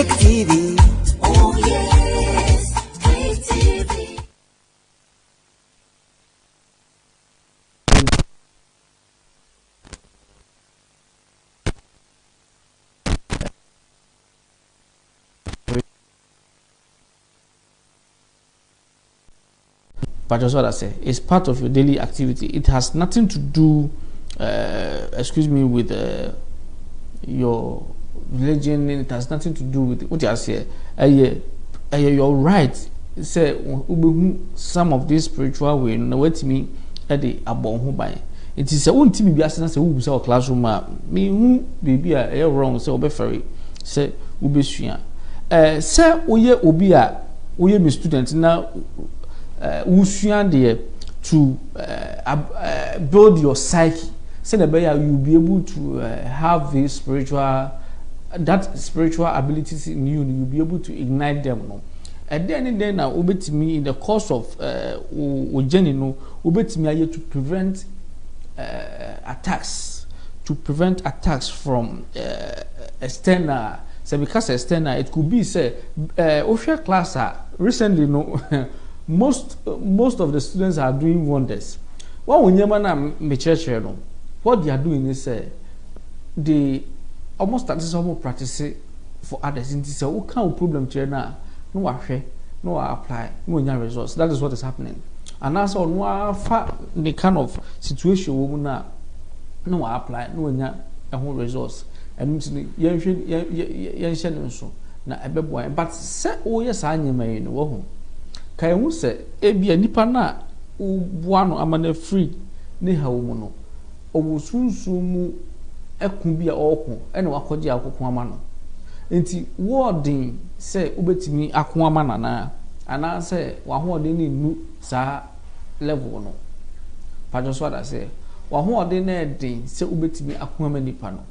Click TV. Oh yes, Click TV. But just what I say, it's part of your daily activity. It has nothing to do, excuse me, with your religion. It has nothing to do with what I say. You're right. Say some of these spiritual way. No wait me at the above who buy. It is a one team be asking us who was our classroom. Me who be a wrong. So be ferry. Say ube suya. Say oye obia oye me student now. To build your psyche, so that you'll be able to have this spiritual abilities in you. You'll be able to ignite them. No? And then now, to me in the course of journey, no, to me to prevent attacks, from external. So because external, it could be say, official class recently no. Most of the students are doing wonders. What we know, what they are doing is they almost start to practice for others. It is a what kind of problem now? No apply, no results. That is what is happening. And that's all. No the kind of situation we now no apply, no results. And but say oh yes I know. Kai hu se ebia nipa na ubua no amane free ne ha wo mu no owosunsun mu ekun bia okun ene wakoje akokun ama no enti wording se obetimi akon ama nana ana se wa hoodin ni nu sa level no pajo so da se wa hoodin na edin se obetimi akon ama nipa no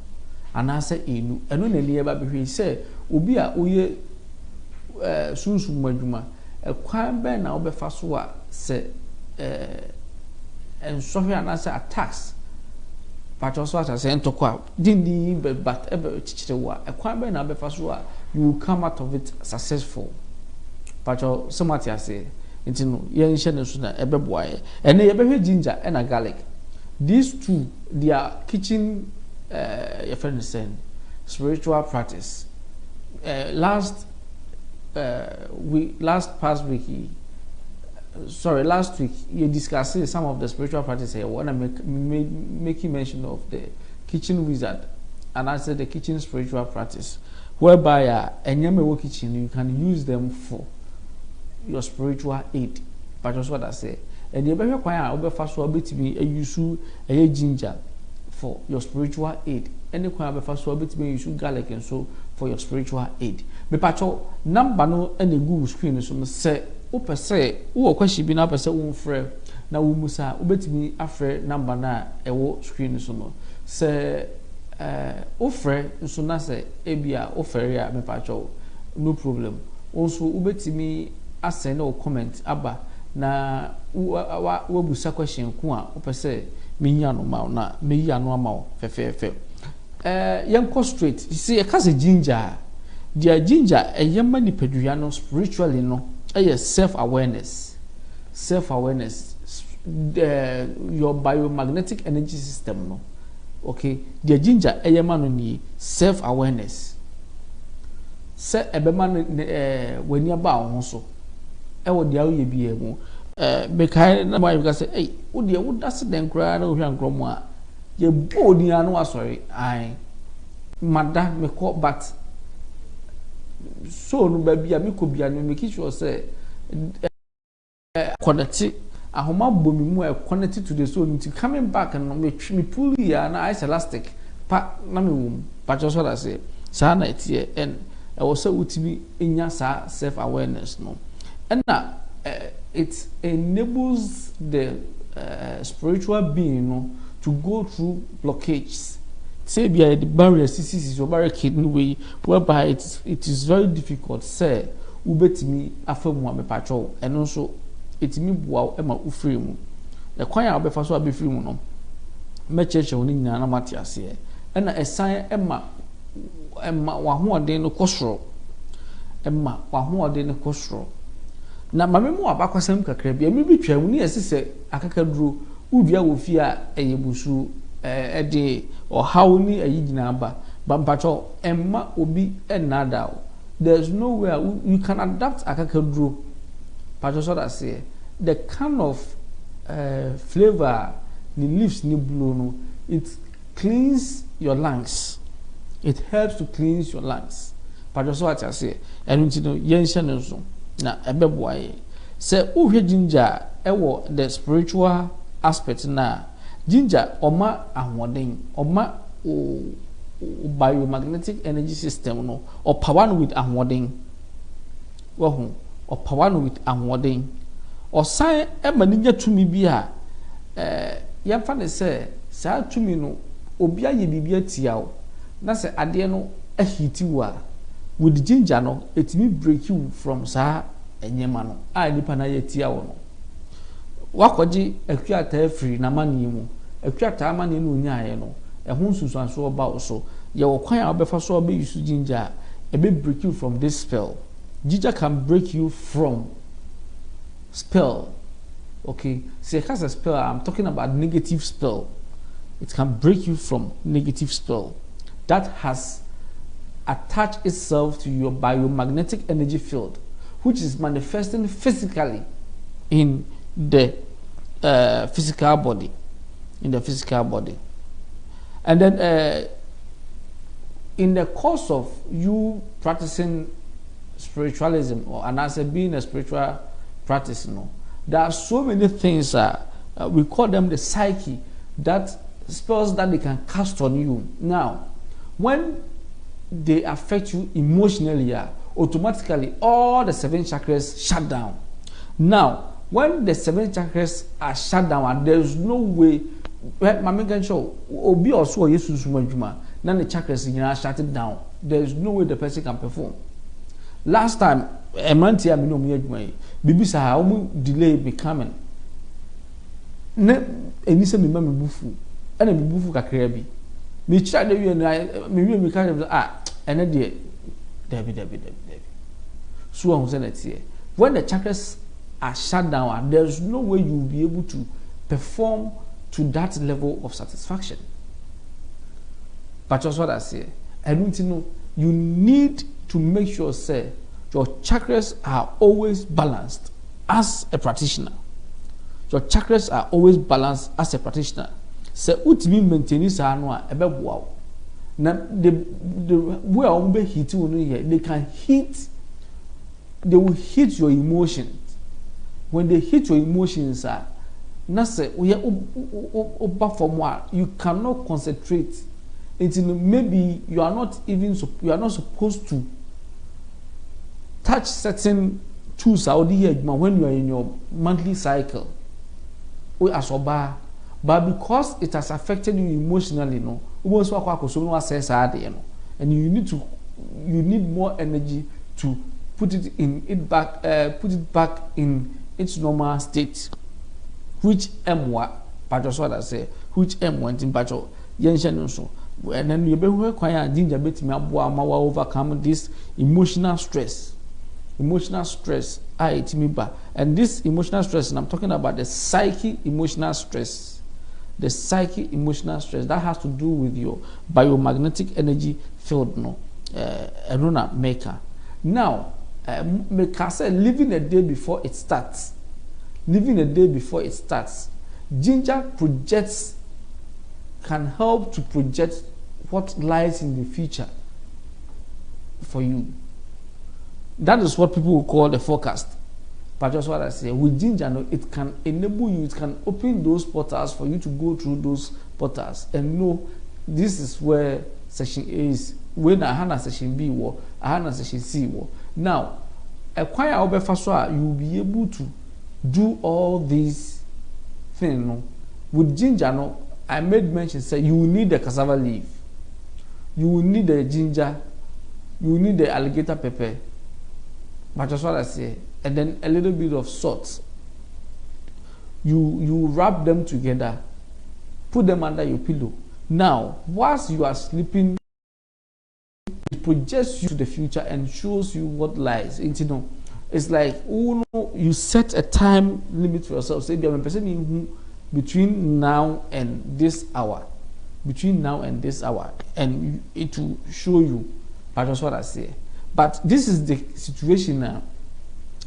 ana se enu eno na liye ba behwe se obi a oye sunsun mu adwuma kwan ben na obefa so a se ensohwe anasa attacks patcho so ata se ntokwa dindi but chichire wa kwan ben na obefa so a you will come out of it successful patcho somati ase ntino ye nhye ne so na ebeboa ye ene ye behwe ginger and garlic. These two, they are kitchen your friend is saying spiritual practice. Last week you discussed some of the spiritual practice here. When I making mention of the kitchen wizard, and I said the kitchen spiritual practice, whereby kitchen you can use them for your spiritual aid. But that's what I say. And you better require over fast for bit me a use a ginger for your spiritual aid. Any kind of fast for bit me use garlic and so for your spiritual aid. Me pacho number no any Google screen so say ope say wo question bi na ope say wo frɛ na wo musa obetimi afrɛ number na ɛwo screen so no say o frɛ nso na say ebia o frɛ ya me pacho no problem. Also obetimi asend no comment aba na wo busa question ku a ope say menya no ma na meyi ano ama wo fefefe yanko straight you see e ka say ginger their ginger a yamani peduano spiritually no self awareness your biomagnetic energy system no okay their ginger a yamano ni self awareness se ebema when you ba ho so e wo dia wo ye bi e mu be kai na ma you say hey wo dia wo dase den kra na wo hwan kromo a ye bodi anu asori ai mada me call but so no baby me ko bia no make sure say connect ahoma bomi mu e connect to the soul into coming back and me pull ya na ice elastic pa na me wom pa just what I say sa na etie and I was so utimi enya sa self awareness no and na it enables the spiritual being no to go through blockages. Say be the barrier is your barricade way whereby it is very difficult say ubetimi afemu ame patrol and also etimi bua ema ufree mu the kwan a obefa so abefree mu no me church oni nyina na mate ase e na esan ema wa ho oden no kosoro emma wa ho ode ne kosoro na mame mu abakwasam kakra bia mi bitwa mu ne yesese akakaduro udua wo fi a eyebusu de ohaw ni ayigina aba bampacho emma obi enada there's no way you can adapt akakaduro pacho so that say the kind of flavor the leaves ni blow no it cleans your lungs. It helps to cleanse your lungs. Pacho so what I say enu nti no yenhye ne so na ebeboa ye se uhwe ginger ewo the spiritual aspect na ginger oma ahoden oma biomagnetic energy system no or power with ahoden wo or power with ahoden or sign ema nya tumi bi a yemfa ne se saa tumi no obi aye bibia tia o na se ade no ahiti wa with ginger no etimi break you from saa enyema no a nipa na ye tia wo no wakoji akuata free na mani mu akuata mani no nyaaye no ehun susuanso oba wo so ye wo kwan a obefa so obe use ginger e be break you from this spell. Ginger can break you from spell. Okay, so it has a spell. I'm talking about negative spell. It can break you from negative spell that has attached itself to your biomagnetic energy field, which is manifesting physically in the physical body, and then in the course of you practicing spiritualism or and as being a spiritual practice, there are so many things we call them the psyche, that spells that they can cast on you. Now, when they affect you emotionally, automatically all the 7 chakras shut down. Now, when the 7 chakras are shut down, and there's no way, Mama can show Obi also Jesus Juma, then the chakras are shut down. There's no way the person can perform. Last time, a month here, Bibisa how delay becoming. Ne enisa me ma me bufu ana me bufu kakra bi me kira de wi na me ka ene de David. So on say that when the chakras are shut down, there's no way you will be able to perform to that level of satisfaction. But just what I say, I don't know, you need to make sure say your chakras are always balanced as a practitioner. Your chakras are always balanced as a practitioner. Se utimi maintain this anu a ebe boa. Na the way I be hit you here, they will hit your emotions. When they hit your emotions, na say you cannot concentrate. Until maybe you are not supposed to touch certain tools out here when you are in your monthly cycle. But because it has affected you emotionally, and you need more energy to put it back in its normal state, which and then you be require ginger bit me overcome this emotional stress. And this emotional stress, and I'm talking about the psyche emotional stress. The psyche emotional stress that has to do with your biomagnetic energy field, maker. Now, maker said living a day before it starts. Ginger can help to project what lies in the future for you. That is what people will call the forecast. But just what I say, with ginger, it can enable you, it can open those portals for you to go through those portals and know this is where section A is, when I have section B war, I have section C war. Now, acquire you will be able to do all these things. With ginger, I made mention, say you will need the cassava leaf, you will need the ginger, you will need the alligator pepper. But just what I say, and then a little bit of salt. You wrap them together, put them under your pillow. Now, whilst you are sleeping, it projects you to the future and shows you what lies. You know, it's like, oh no, you set a time limit for yourself. Say, I'm a person between now and this hour, and it will show you. That's what I say. But this is the situation now.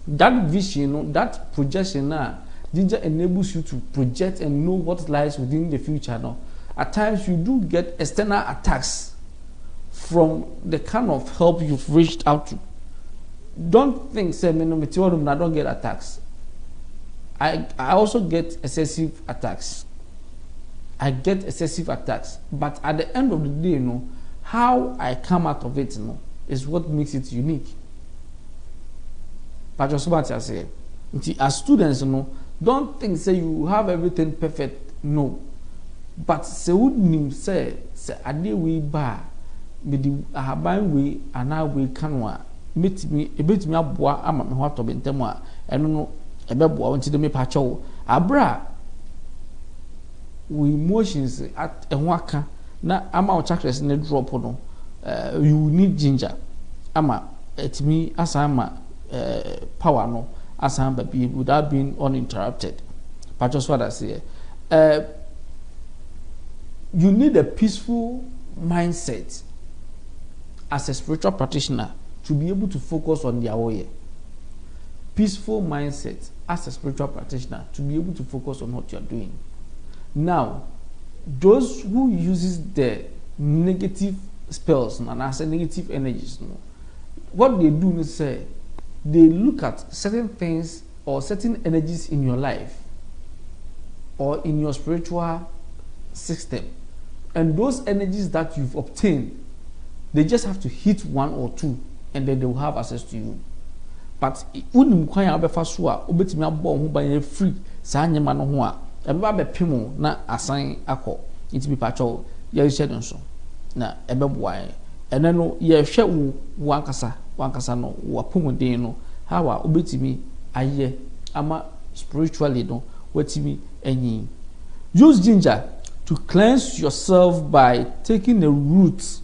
That vision, that projection now, ginger enables you to project and know what lies within the future now. At times you do get external attacks from the kind of help you've reached out to. Don't think, say, I don't get attacks. I also get excessive attacks. But at the end of the day, how I come out of it, is what makes it unique. But just what I say, as students, don't think, say, you have everything perfect. No. But say, wouldn't say, a day we bar, me the ahaban we, and now we canwa, meet me a bit me up, I'm a what of Bentemwa, and no, a babu, I want to me pacho, abra. We emotions at a waka, na ama chakras in the drop no. You need ginger. Ama it me as ama power no as I'm baby without being uninterrupted. But just what I say. You need a peaceful mindset as a spiritual practitioner to be able to focus on their way. Peaceful mindset as a spiritual practitioner to be able to focus on what you are doing. Now, those who uses the negative spells and as negative energies, what they do is say they look at certain things or certain energies in your life or in your spiritual system, and those energies that you've obtained, they just have to hit one or two, and then they will have access to you. But when you be free, everybody be pimo na assign ako it be pacho ye shedon so na ebe boy ene no ye hwe wo wankasa no wo pomodin no how a obetimi aye ama spiritually no wetimi enyi. Use ginger to cleanse yourself by taking the roots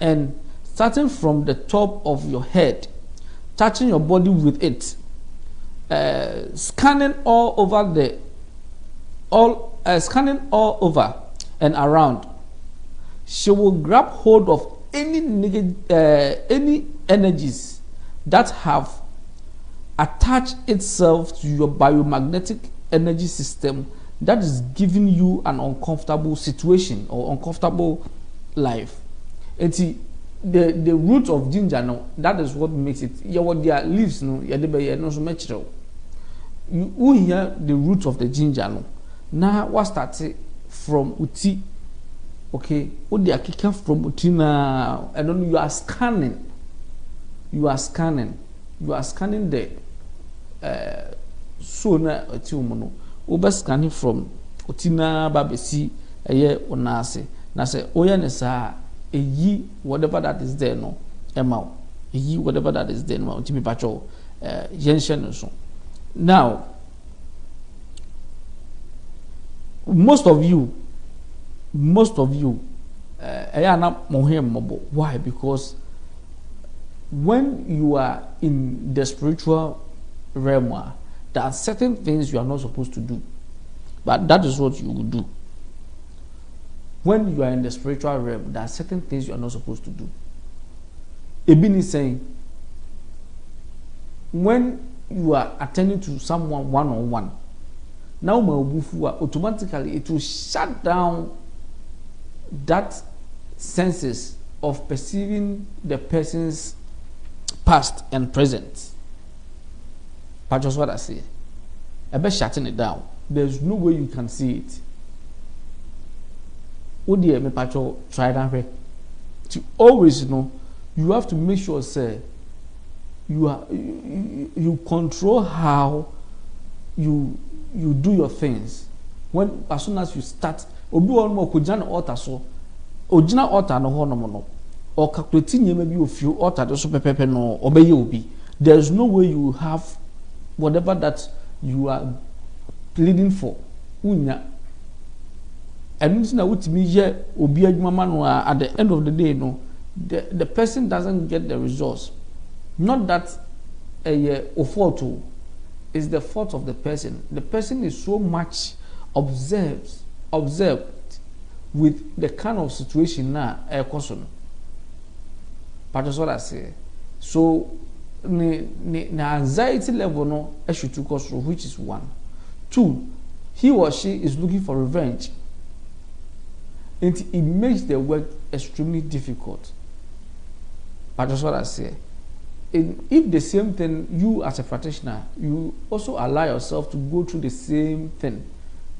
and starting from the top of your head, touching your body with it, scanning all over and around. She will grab hold of any energies that have attached itself to your biomagnetic energy system that is giving you an uncomfortable situation or uncomfortable life. And see, the root of ginger, no, that is what makes it. Yeah, what their leaves, no, yeah, no so much. You hear the root of the ginger, no. Now what started from uti, okay? What they are kicking from uti now, and then you are scanning the so na uti umono. Oba scanning from uti na babesi eye onase. Na say oya nesa eyi whatever that is there no ema eyi whatever that is there no uti mi pacho yenshen so. Now most of you why? Because when you are in the spiritual realm, there are certain things you are not supposed to do, but that is what you will do. When you are in the spiritual realm, there are certain things you are not supposed to do. Ebin is saying, when you are attending to someone one-on-one, now automatically it will shut down that senses of perceiving the person's past and present. But just what I say, about shutting it down, there's no way you can see it. What do you mean, Pacho? Try that. To always know, you have to make sure, say, you control how you do your things. When as soon as you start, obi one more kujana altar so, ojina altar no ho no or calculating maybe a few altar so pepe no obey obi. There's no way you have whatever that you are pleading for. Unya. And na wutimi ye obi adwuma no at the end of the day no, the person doesn't get the results, not that a fault, is the fault of the person. The person is so much observed with the kind of situation now a question. But that's what I say. So the anxiety level no should to cause, which is 1. 2, he or she is looking for revenge. And it makes the work extremely difficult. But that's what I say. If the same thing, you as a practitioner, you also allow yourself to go through the same thing,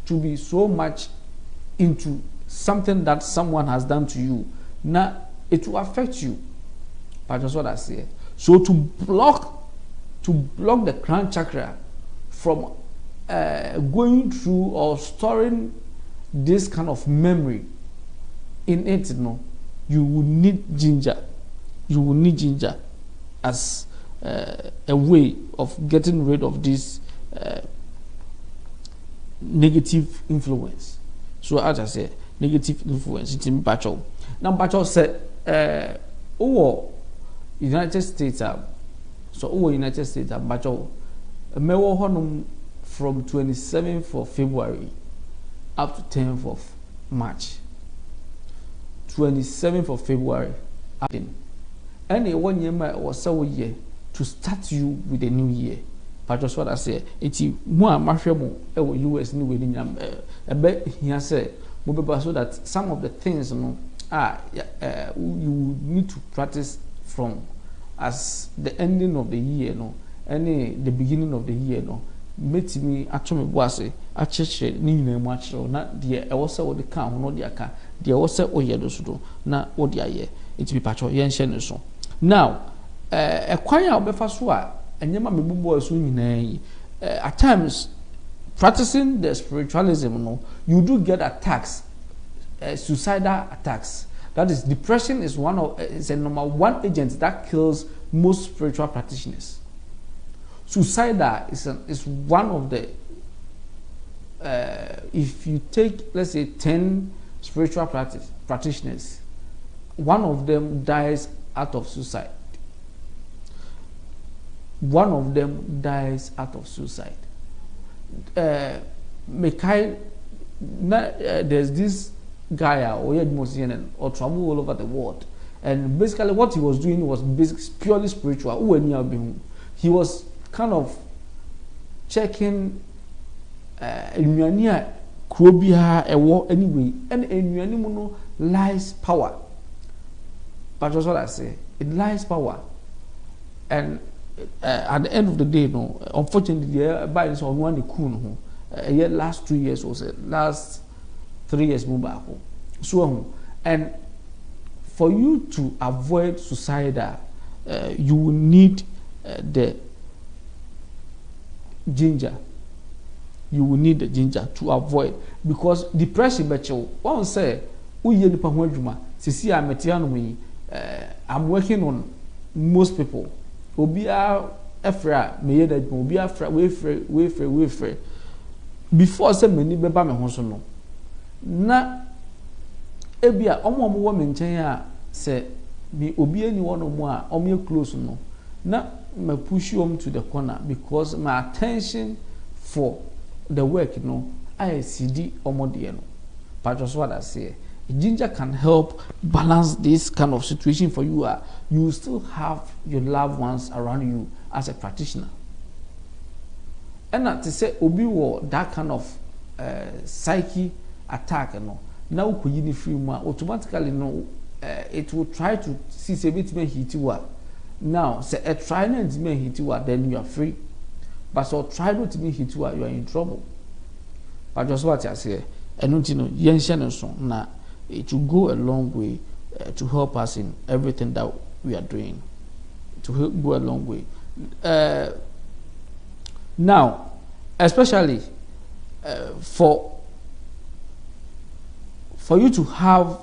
to be so much into something that someone has done to you, now it will affect you. But that's what I say. So to block the crown chakra from going through or storing this kind of memory in it, you will need ginger. You will need ginger as a way of getting rid of this negative influence. So as I say, negative influence. It's in Bachel. Now Bachel said, United States, so United States, Bachel, Mewo Honum from 27th of February up to 10th of March. 27th of February. Any 1 year was so year to start you with a new year. But just what I say, it's more mafia US new wedding. A bet here say, so that some of the things you need to practice from as the ending of the year, the beginning of the year, Met me actually was a church name much or not dear. I was so the count, no dear car, dear was so yedo, not what the year. It's be patch or yen shenison. Now, a choir of Befaswa, and Yama Bubo swimming at times practicing the spiritualism, you do get attacks, suicidal attacks. That is, depression is a number 1 agent that kills most spiritual practitioners. Suicidal is one of the if you take, let's say, 10 spiritual practitioners, one of them dies out of suicide. One of them dies out of suicide. There's this guy or travel all over the world, and basically what he was doing was purely spiritual. He was kind of checking anyway, and lies power. But that's what I say. It lies power, and at the end of the day, unfortunately, by this one the cool last 2 years or so, last 3 years move back. So, and for you to avoid suicidal, you will need the ginger. You will need the ginger to avoid, because depression, but you won't say, I'm working on most people. Before say many beba me hoso no na ebia omo wo me nchen a se bi obi ani wono mu a omo close no na me push you to the corner, because my attention for the work I CD omo de no. But just what I say, ginger can help balance this kind of situation for you. You still have your loved ones around you as a practitioner. And not to say obi wo that kind of psyche attack now could you free automatically it will try to see a bit hit you. Now say a try not to hit you, then you are free. But so try not to hit you are in trouble. But just what I say, and now it will go a long way to help us in everything that we are doing. To help go a long way. Now, especially for you to have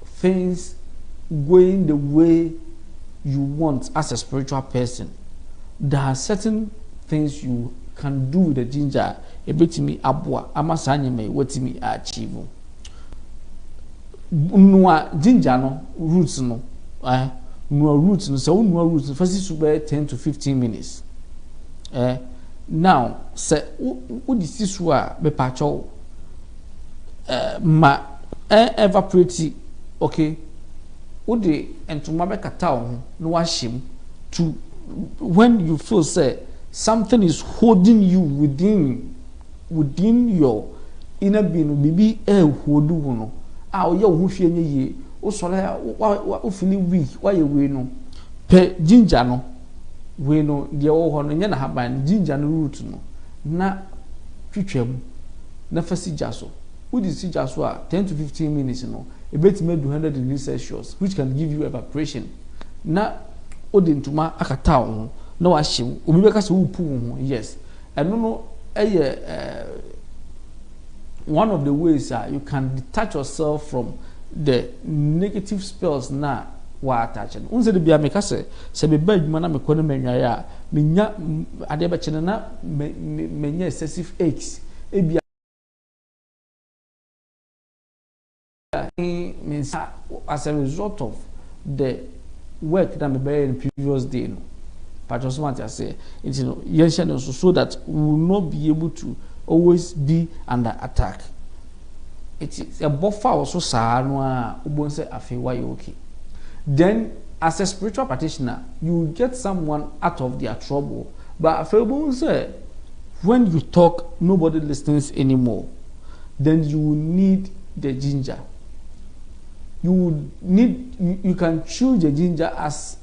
things going the way you want as a spiritual person, there are certain things you can do with the ginger. A bit me abwa amasanye me what me achieve. No ginger no roots no no roots no so no roots first is be 10 to 15 minutes now say wo di sisu a be pacho ma evaporate okay wo de entoma be kata ho no wa him to when you feel say something is holding you within your inner being bibi hold you no o ye ho hwe nye o sole o feel weak why you we no pe ginger no we no de wo ho no nye na haban ginger no root no na twetwam na fasija so wo di sija so a 10 to 15 minutes no e betime do 100 degrees Celsius which can give you evaporation na odintuma akata ho na wa him obi be ka se wo pu ho yes eno no one of the ways you can detach yourself from the negative spells na wa attach no unse de bia me ka se be ba adwuma na me ko na manwa ya menya ade be chene na menya excessive aches ebia means as a result of the work that me bear in the previous day no but just want to say it you know so that we will not be able to always be under attack. It is a buffer also sa no a ubon say afi why you okay. Then as a spiritual practitioner you will get someone out of their trouble but afi ubon say when you talk nobody listens anymore then you will need the ginger. You can choose the ginger as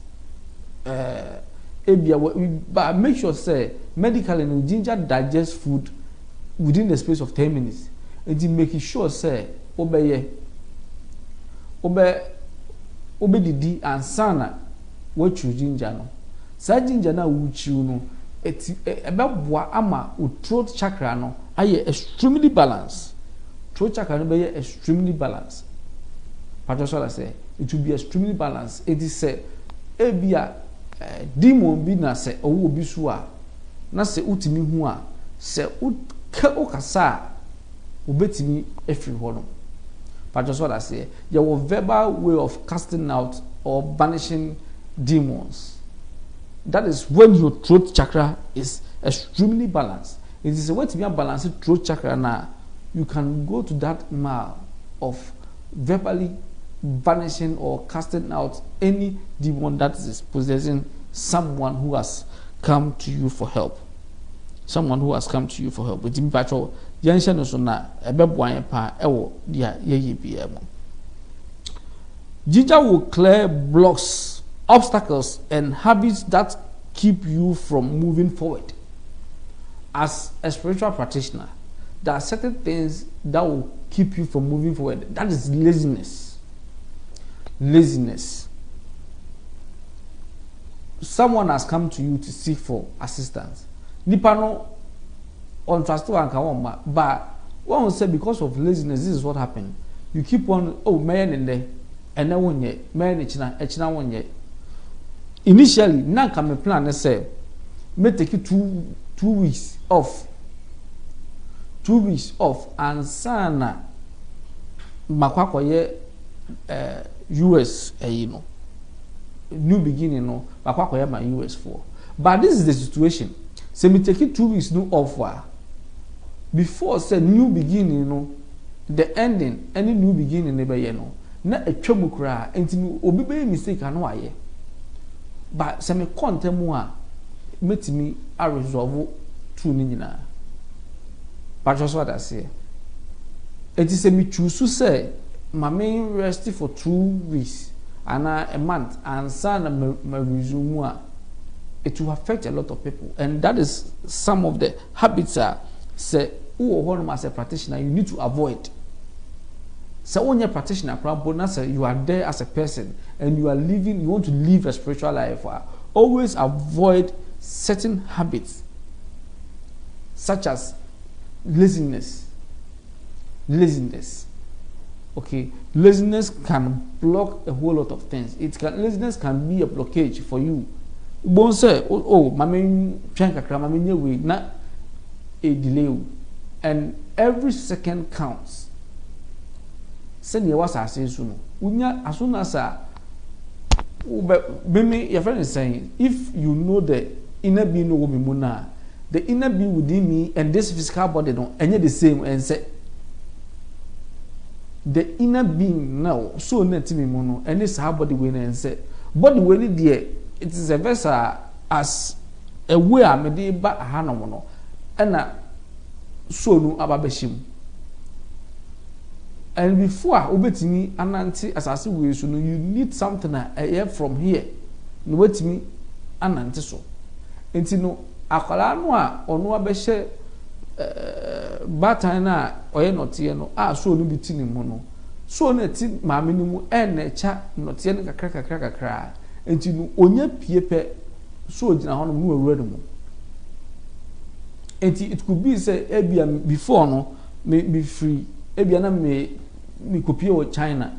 but make sure say medically no ginger digest food within the space of 10 minutes and make sure say obe didi and sana what choose ginger no sa ginger na wo chiu no ebeboa ama o throat chakra no aye extremely balanced throat chakra no be extremely balanced. Practitioner say it will be extremely balanced. It is say ebia demon bi na say owo bi so a na say utimi hu a say ukasa obetimi efiri ho no. Practitioner say your verbal way of casting out or banishing demons. That is when your throat chakra is extremely balanced. It is a way to be a balanced throat chakra now. You can go to that mile of verbally vanishing or casting out any demon that is possessing someone who has come to you for help. Someone who has come to you for help. With impatro, Yansha no so na ebeboan pa ewo dia ye bia mo. Ginger will clear blocks, obstacles, and habits that keep you from moving forward. As a spiritual practitioner, there are certain things that will keep you from moving forward. That is laziness. Laziness. Someone has come to you to seek for assistance. Nipa no on trust one can but one will say because of laziness, this is what happened. You keep on man in there and then one yet man echina one yet. Initially, now come a plan and say may take you 2 weeks off. 2 weeks off and sana makwakoye US you know new beginning no makwakoye my US for. But this is the situation. Say me take it 2 weeks no off before say new beginning no the ending any new beginning never ye no na atwamu kra enti obi be mistake ano aye but say me kontemu a metimi a resolve two ni nyina. But just what I say. It is a me choose say my rest for 2 weeks and a month and son my resume. It will affect a lot of people, and that is some of the habits say who as a practitioner you need to avoid. So when you're a practitioner, you are there as a person and you are living, you want to live a spiritual life. Always avoid certain habits such as laziness. Okay, laziness can block a whole lot of things. Laziness can be a blockage for you. Bon say, mami trying kakra mami nyewe na a delay, and every second counts. Send your was as soon. Unya as soon as But maybe your friend is saying, if you know the inner being no woman, the inner being within me and this physical body don't any the same and say the inner being now so net me mono and this how body when and say body when there it is a vessel as a way I made ba hanomono and so no ababeshim. And before obetimi ananti asase we so no you need something from here no wetimi ananti so enti no akwala no a ono abehye batan na oye note no so no bitini mu no so na ti maame ni mu na echa note no kakra enti no onya piepe so gina ho no mu awura no mu enti it could be say ebia before no me free ebia na me kopie o China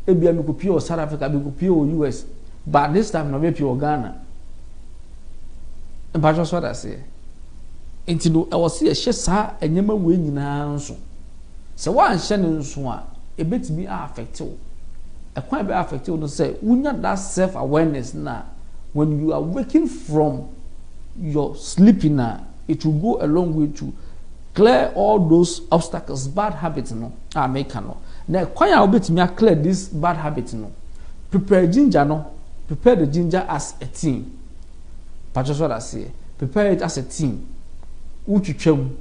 ebia me kopie o South Africa me kopie o US but this time no be pure Ghana and but just what I say enti no e was see a saa enyema we nyina nso se wan hye ne nso a ebetimi affect you e kwan be affect you no say unya that self awareness na when you are waking from your sleeping na it will go a long way to clear all those obstacles, bad habits, no. Make no. Now, quite a bit me clear this bad habit, no. Prepare ginger, no. Prepare the ginger as a team. But just what I say. Prepare it as a team. Which you chum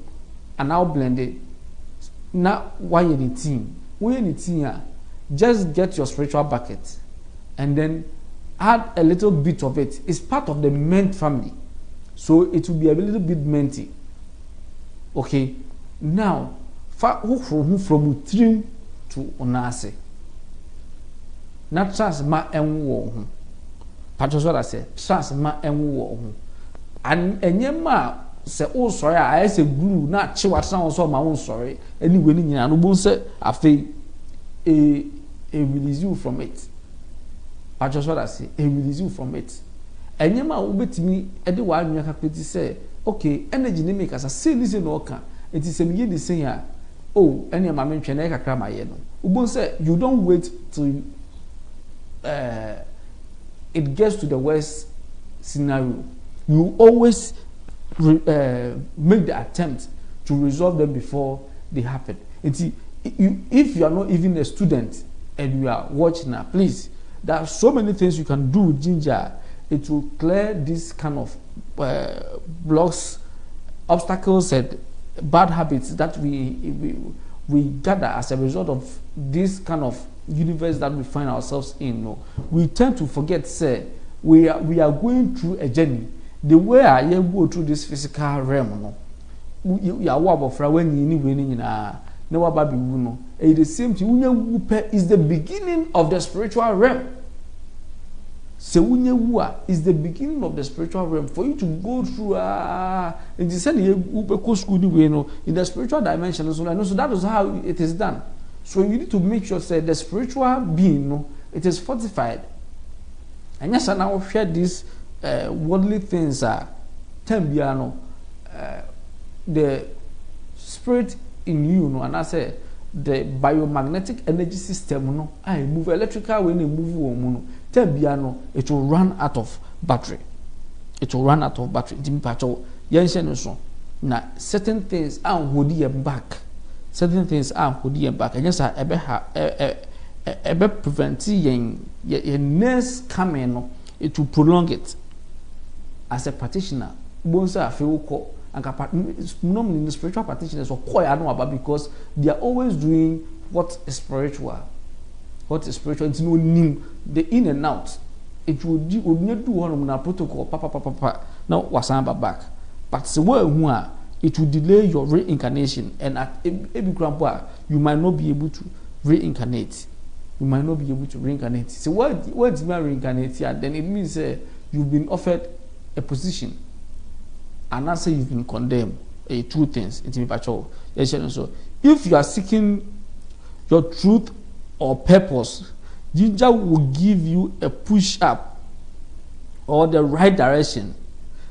and now blend it. Now, why you the team? Why you the team? Just get your spiritual bucket and then add a little bit of it. It's part of the mint family, so it will be a little bit minty. Okay, now who from trim to onase. Not trans ma enwo. Patros what I say, trans ma enwo. And enyema say oh sorry, I say glue na chiwa san so ma won sorry. Anyway ni nyina no bon say afi a release you from it. Patros what I say, a release you from it. Enyema obetimi e de wa anwa kapeti say okay, energy ne make as a say listen no kan. It is me the say ya. Oh, any ma mentwe na kakra ma ye no. Ubon say you don't wait till it gets to the worst scenario. You always make the attempt to resolve them before they happen. If you are not even a student and you are watching now, please, there are so many things you can do with ginger. It will clear this kind of blocks, obstacles, and bad habits that we gather as a result of this kind of universe that we find ourselves in. No, we tend to forget. Say we are going through a journey. The way I go through this physical realm, no, you are what about when you need na no baby no. It is the same thing. Is the beginning of the spiritual realm. Sewunya is the beginning of the spiritual realm for you to go through in the sense in the spiritual dimension. So that is how it is done. So you need to make sure say the spiritual being, no, it is fortified. And yes, I now share these worldly things are tembiano the spirit in you, no, and I say the biomagnetic energy system, no, I move electrical when you move no. Tembiano, it will run out of battery. It will run out of battery. Now, certain things are holding them back. Certain things are holding them back. And yes, I ever prevent your next coming. It will prolong it. As a practitioner, bonsa feel call and normally the spiritual practitioners are quite I know about because they are always doing what is spiritual. What is spiritual? It's no new. The in and out. It would not do one of protocol. Papa. Now wasamba back. But the way it will delay your reincarnation, and at every grandpa you might not be able to reincarnate. You might not be able to reincarnate. So what is my reincarnate here? Then it means you've been offered a position, and I say you've been condemned. Two things. It's me so if you are seeking your truth or purpose, ginger will give you a push up or the right direction,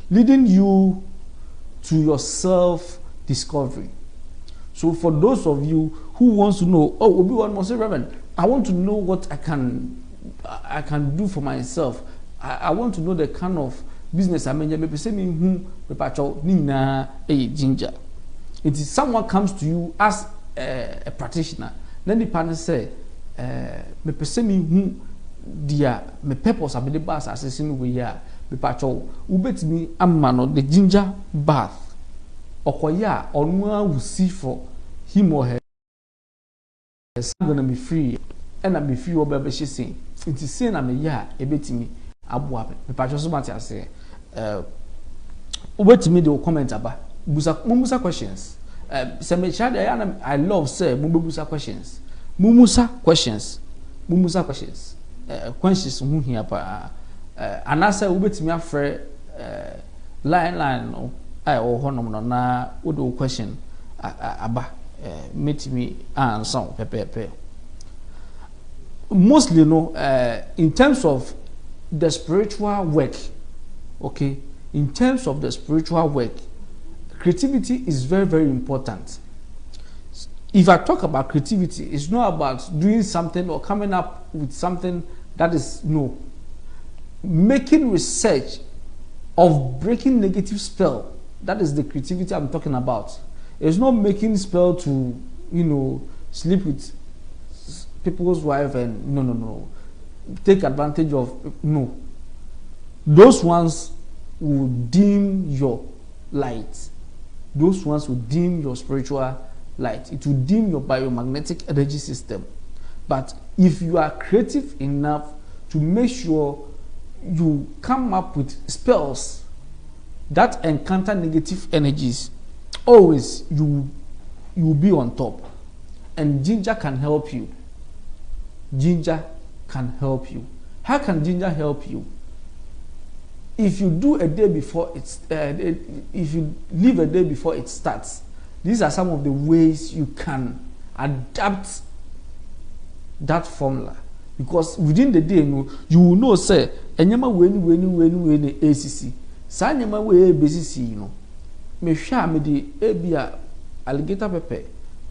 leading you to your self discovery. So for those of you who wants to know, oh, Obi-Wan must say, Reverend, I want to know what I can I can do for myself. I want to know the kind of business I mean. Me say me who repacho ni na ginger. It is someone comes to you as a practitioner. Then the partner say, me say me who dia me purpose abede bass assessing we ya me pacho ubet me amano the ginger bath. Okoya onwa will see for him or her. I'm gonna be free, and I'm be free or baby she saying. It is saying I'm a ya a bit me abuabe. Me pacho so much I say. Wait me the comment about Mumusa questions. I love say Mumusa questions. Mumusa questions. Mumusa questions. Questions who here and I say wait me afraid line no I or honor na would question aba meet me answer pepe. Mostly no in terms of the spiritual work. Okay, in terms of the spiritual work, creativity is very, very important. If I talk about creativity, it's not about doing something or coming up with something that is no. Making research of breaking negative spell, that is the creativity I'm talking about. It's not making spell to, sleep with people's wife and no. Take advantage of, no. Those ones will dim your light. Those ones will dim your spiritual light. It will dim your biomagnetic energy system. But if you are creative enough to make sure you come up with spells that encounter negative energies, always you will be on top. And ginger can help you. Ginger can help you. How can ginger help you? If you do a day before it's, if you leave a day before it starts, these are some of the ways you can adapt that formula. Because within the day, you will know, say, enyama when ACC, sa enyama we BCC, me sha me di ebia alligator pepper,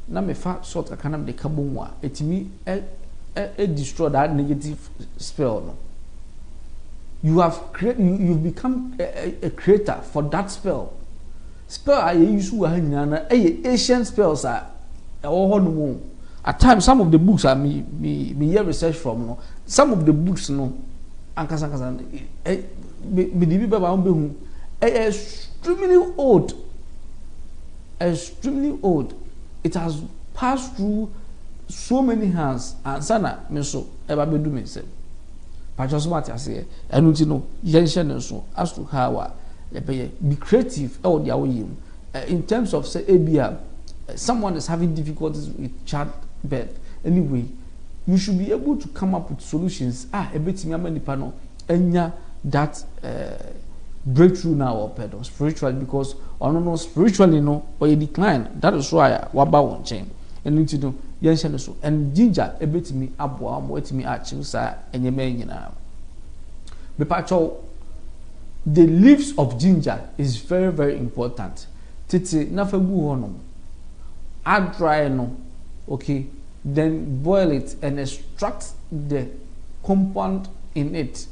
na me fa sort akanam de kabonwa, etimi destroy that negative spell. No. You've become a creator for that spell. Spell I use Asian spells are all at times some of the books are me hear research from no. Some of the books no extremely old. It has passed through so many hands and sana me so eba be do me say just what I say and as to how be creative in terms of say ABM someone is having difficulties with childbirth anyway you should be able to come up with solutions a bit me amani panel enya that breakthrough now or pedo spiritually because no spiritually no or you decline that is why waba won chain and to do so and ginger a bit me abwa mo etimi achieve sa enyeme nyina be pacho the leaves of ginger is very very important titi na fagu honom add dry no okay then boil it and extract the compound in it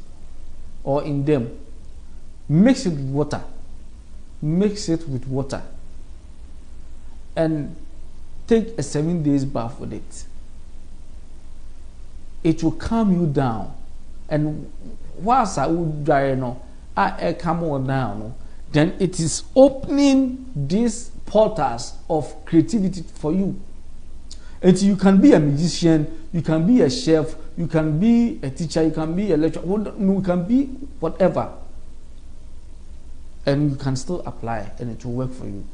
or in them mix it with water and take a 7 days bath with it. It will calm you down. And whilst I would dry I calm you down, then it is opening these portals of creativity for you. And you can be a magician, you can be a chef, you can be a teacher, you can be a lecturer, you can be whatever. And you can still apply and it will work for you.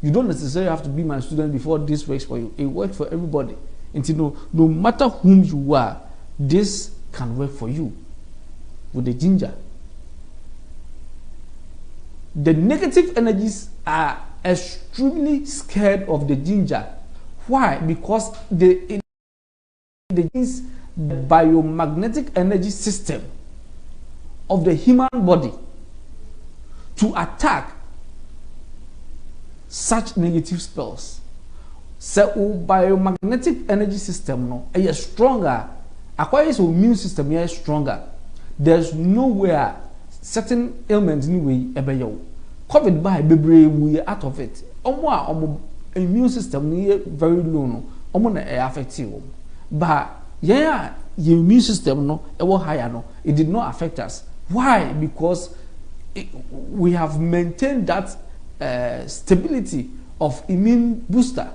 You don't necessarily have to be my student before this works for you. It works for everybody. And no matter whom you are, this can work for you with the ginger. The negative energies are extremely scared of the ginger. Why? Because the biomagnetic energy system of the human body to attack such negative spells. So biomagnetic energy system no is stronger acquires your immune system here stronger. There's nowhere certain ailments anyway ebe COVID by bebre we out of it. Omo immune system here very low no. Omo na affect you. But yeah, your immune system no it was higher no. It did not affect us. Why? Because we have maintained that stability of immune booster.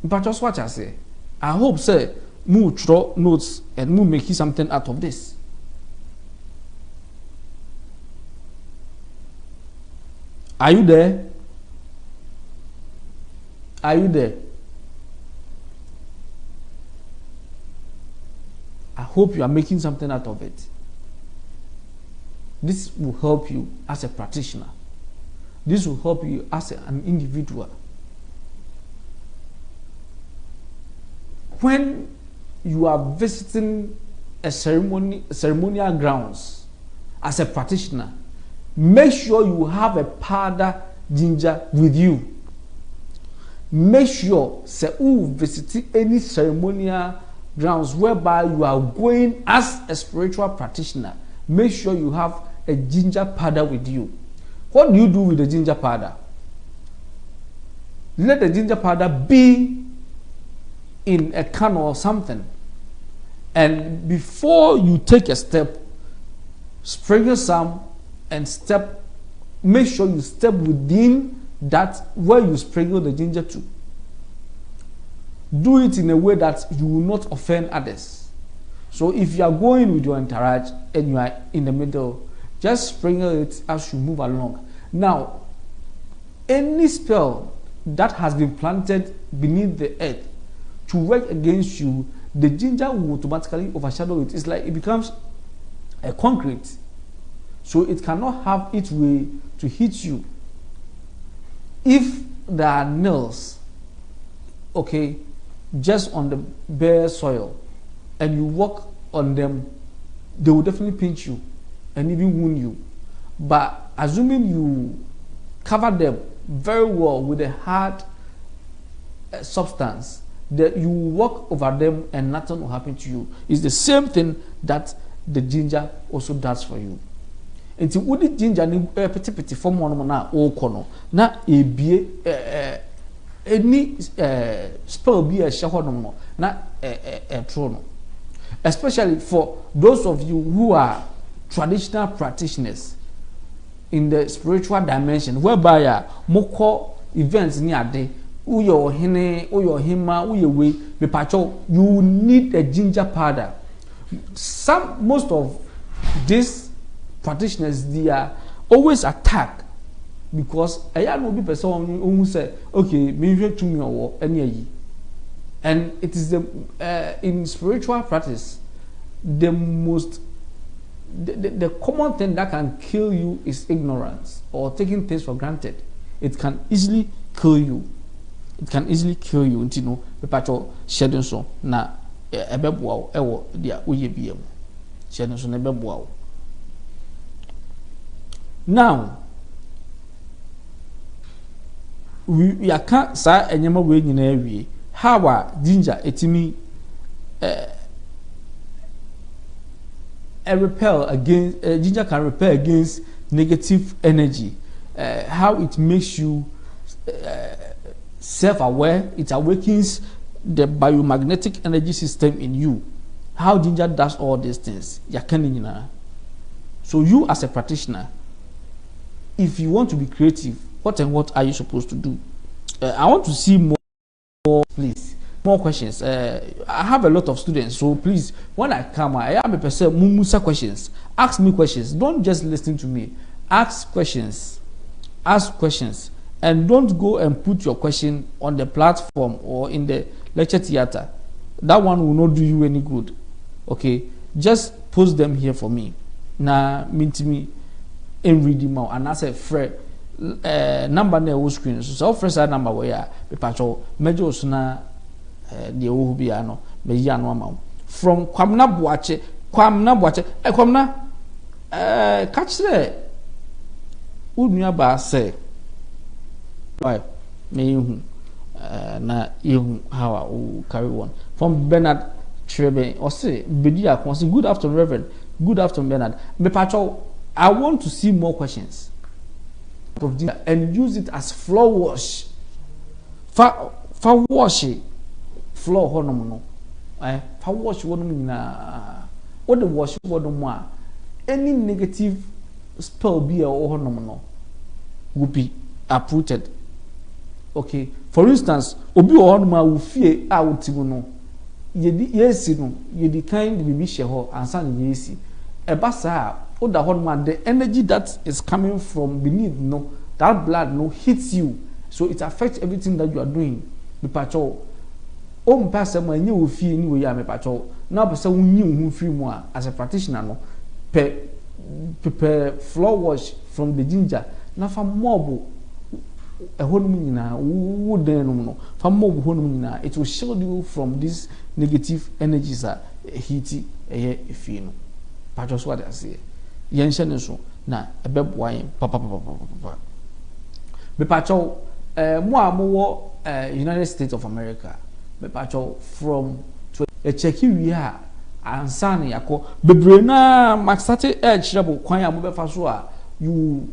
But just what I say, I hope say move draw notes and move making something out of this. Are you there? Are you there? I hope you are making something out of it. This will help you as a practitioner. This will help you as an individual. When you are visiting a ceremonial grounds as a practitioner, make sure you have a powder ginger with you. Make sure say you visit any ceremonial grounds whereby you are going as a spiritual practitioner. Make sure you have a ginger powder with you. What do you do with the ginger powder? Let the ginger powder be in a can or something, and before you take a step, sprinkle some and step. Make sure you step within that where you sprinkle the ginger to. Do it in a way that you will not offend others. So if you are going with your entourage and you are in the middle, just sprinkle it as you move along. Now, any spell that has been planted beneath the earth to work against you, the ginger will automatically overshadow it. It's like it becomes a concrete. So it cannot have its way to hit you. If there are nails, okay, just on the bare soil, and you walk on them, they will definitely pinch you and even wound you. But assuming you cover them very well with a hard substance, that you walk over them and nothing will happen to you. It's the same thing that the ginger also does for you. Until udi ginger ni peti form one na o kono na ebie any spell be a shahono na trono. Especially for those of you who are traditional practitioners in the spiritual dimension, whereby moko events ni ade uyo hine uyo hima uyo we mepacho, you need a ginger powder. Most of these practitioners, they are always attacked because I no be person who say okay me to me or any, and it is the in spiritual practice the most the common thing that can kill you is ignorance or taking things for granted. It can easily kill you. It can easily kill you. You know, pepacho shedding so na ebeboa ewo dia uye biem shedding so na ebeboa. Now we can't say enyema we nyina wie how a ginger etimi repel against ginger can repel against negative energy, how it makes you self-aware. It awakens the biomagnetic energy system in you. How ginger does all these things. So you as a practitioner, if you want to be creative, what and what are you supposed to do? I want to see more, please. More questions. I have a lot of students, so please, when I come, I have a person mumusa questions. Ask me questions. Don't just listen to me. Ask questions. Ask questions. And don't go and put your question on the platform or in the lecture theater. That one will not do you any good. Okay? Just post them here for me. Na meet me in reading more. And I say, Fred, number na wo screen. So first number where be pacho major suna the ohu bi ano me yi ano ama. From Kwamna Boache, Kwamna catch there. Udnua ba say why me hu na you how I will carry on. From Bernard Trebe, or say Bedia, good afternoon, Reverend. Good afternoon, Bernard. Me pacho, I want to see more questions and use it as floor wash. For wash floor honum no. For wash one na. What the wash one more. Any negative spell be a honum no will be uprooted. Okay. For instance, obi honum will fear out no. Yes, no, you kind of be share and son yes. A basa, or the honum, the energy that is coming from beneath, no, that blood no hits you, so it affects everything that you are doing. The patrol, oh, pass when you will feel anyway, I'm a patrol. Now, person who knew who free more as a practitioner, no, prepare floor wash from the ginger, now from mobile. A honum wood no from mob honum it will shield you from these negative energies that heaty a fino. But just what I say. Yension so na a beb wine papa. Be pacho more United States of America. Be pacho from a checky we are and sunny yako. Bebrena maxate edge trouble kwanya move fasua you.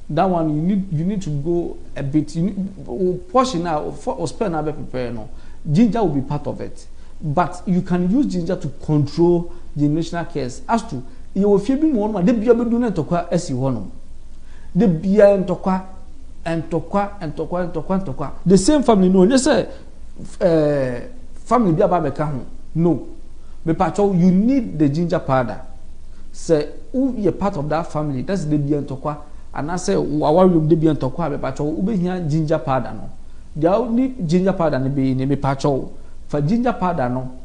That one you need to go a bit. You need, portion now or spell now be prepared. No, ginger will be part of it, but you can use ginger to control generational curse. As to you will feel being one. They be able to do not talk as you want. They be and talk and talk. The same family no. They say family be about the no. But you need the ginger powder. Say who you part of that family. That's the be and talk. And I say, our room de be on tokwa be pacho, ube here ginger powder no. There only ginger powder ne be pacho. For ginger powder no,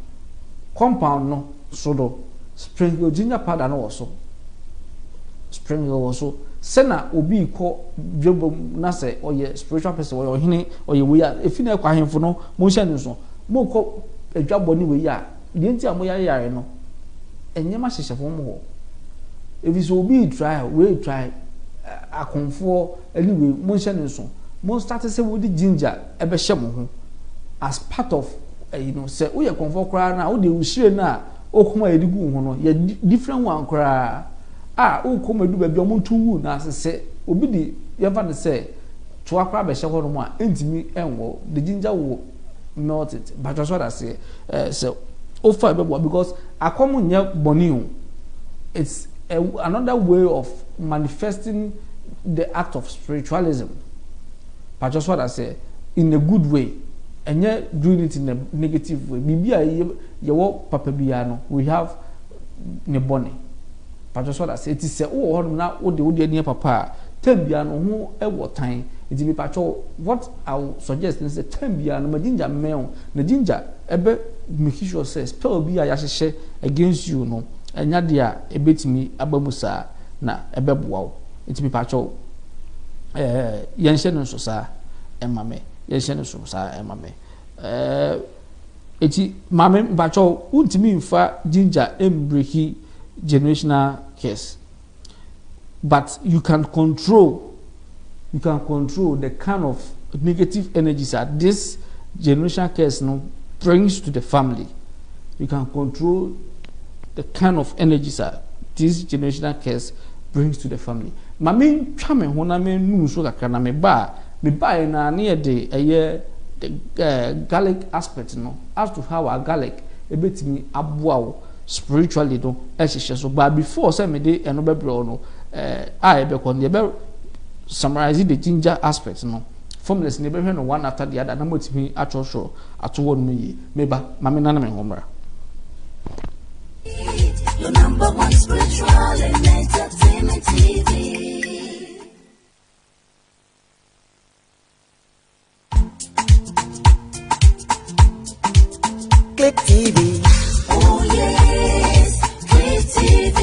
compound no, sodo. Sprinkle ginger powder no also. Sprinkle also. Sena obi ko jobo na say or ye spiritual person or hine or ye we are. If you know kwa himfo no, mo hye no so. Mo ko adwabo ni we ya. De nti amoya yare no. Enye ma hyehye fo mo ho. If you so be try, we try. Akonfo anyway mo hye ne so mo start say wo di ginger e be hye mo ho as part of say wo ye konfo kra na wo de wo hire na okoma edigu ho no ye different one kra wo koma du ba bi o mo tu na asese obi di ye fa ne say to akra be hye ho no mo a entimi enwo the ginger will melt it but that's what I say so offer because akomo nye boni o it's another way of manifesting the act of spiritualism. But just what I say, in a good way, and yet doing it in a negative way. Bibia ye papa biano, we have neboni. But just what I say, it is now the near papa, tembiano who time. It be pacho. What I will suggest is a tembiano, majinja male, the ginger, ebe make sure says, spell be a yashe against you, no. Enya dia ebetimi abamusa na ebeboa it be pacho yenhye no so sa emame yenhye no so sa emame eti mame pacho untimi mfa ginger embreki generational curse, but you can control the kind of negative energies that this generational curse no brings to the family. You can control the kind of energies that this generational curse brings to the family. Mami chame hona me nu so kakra na me ba na na de the garlic aspect no as to how our garlic ebetimi aboa spiritually no ehye so but before say me de eno bebro no ebe kon be summarize the ginger aspect no formulas ne be hwe no one after the other na motimi atwo atwo no yi meba mami na na me homra. Your number one spiritual and entertainment TV. Click TV. Oh yes, Click TV.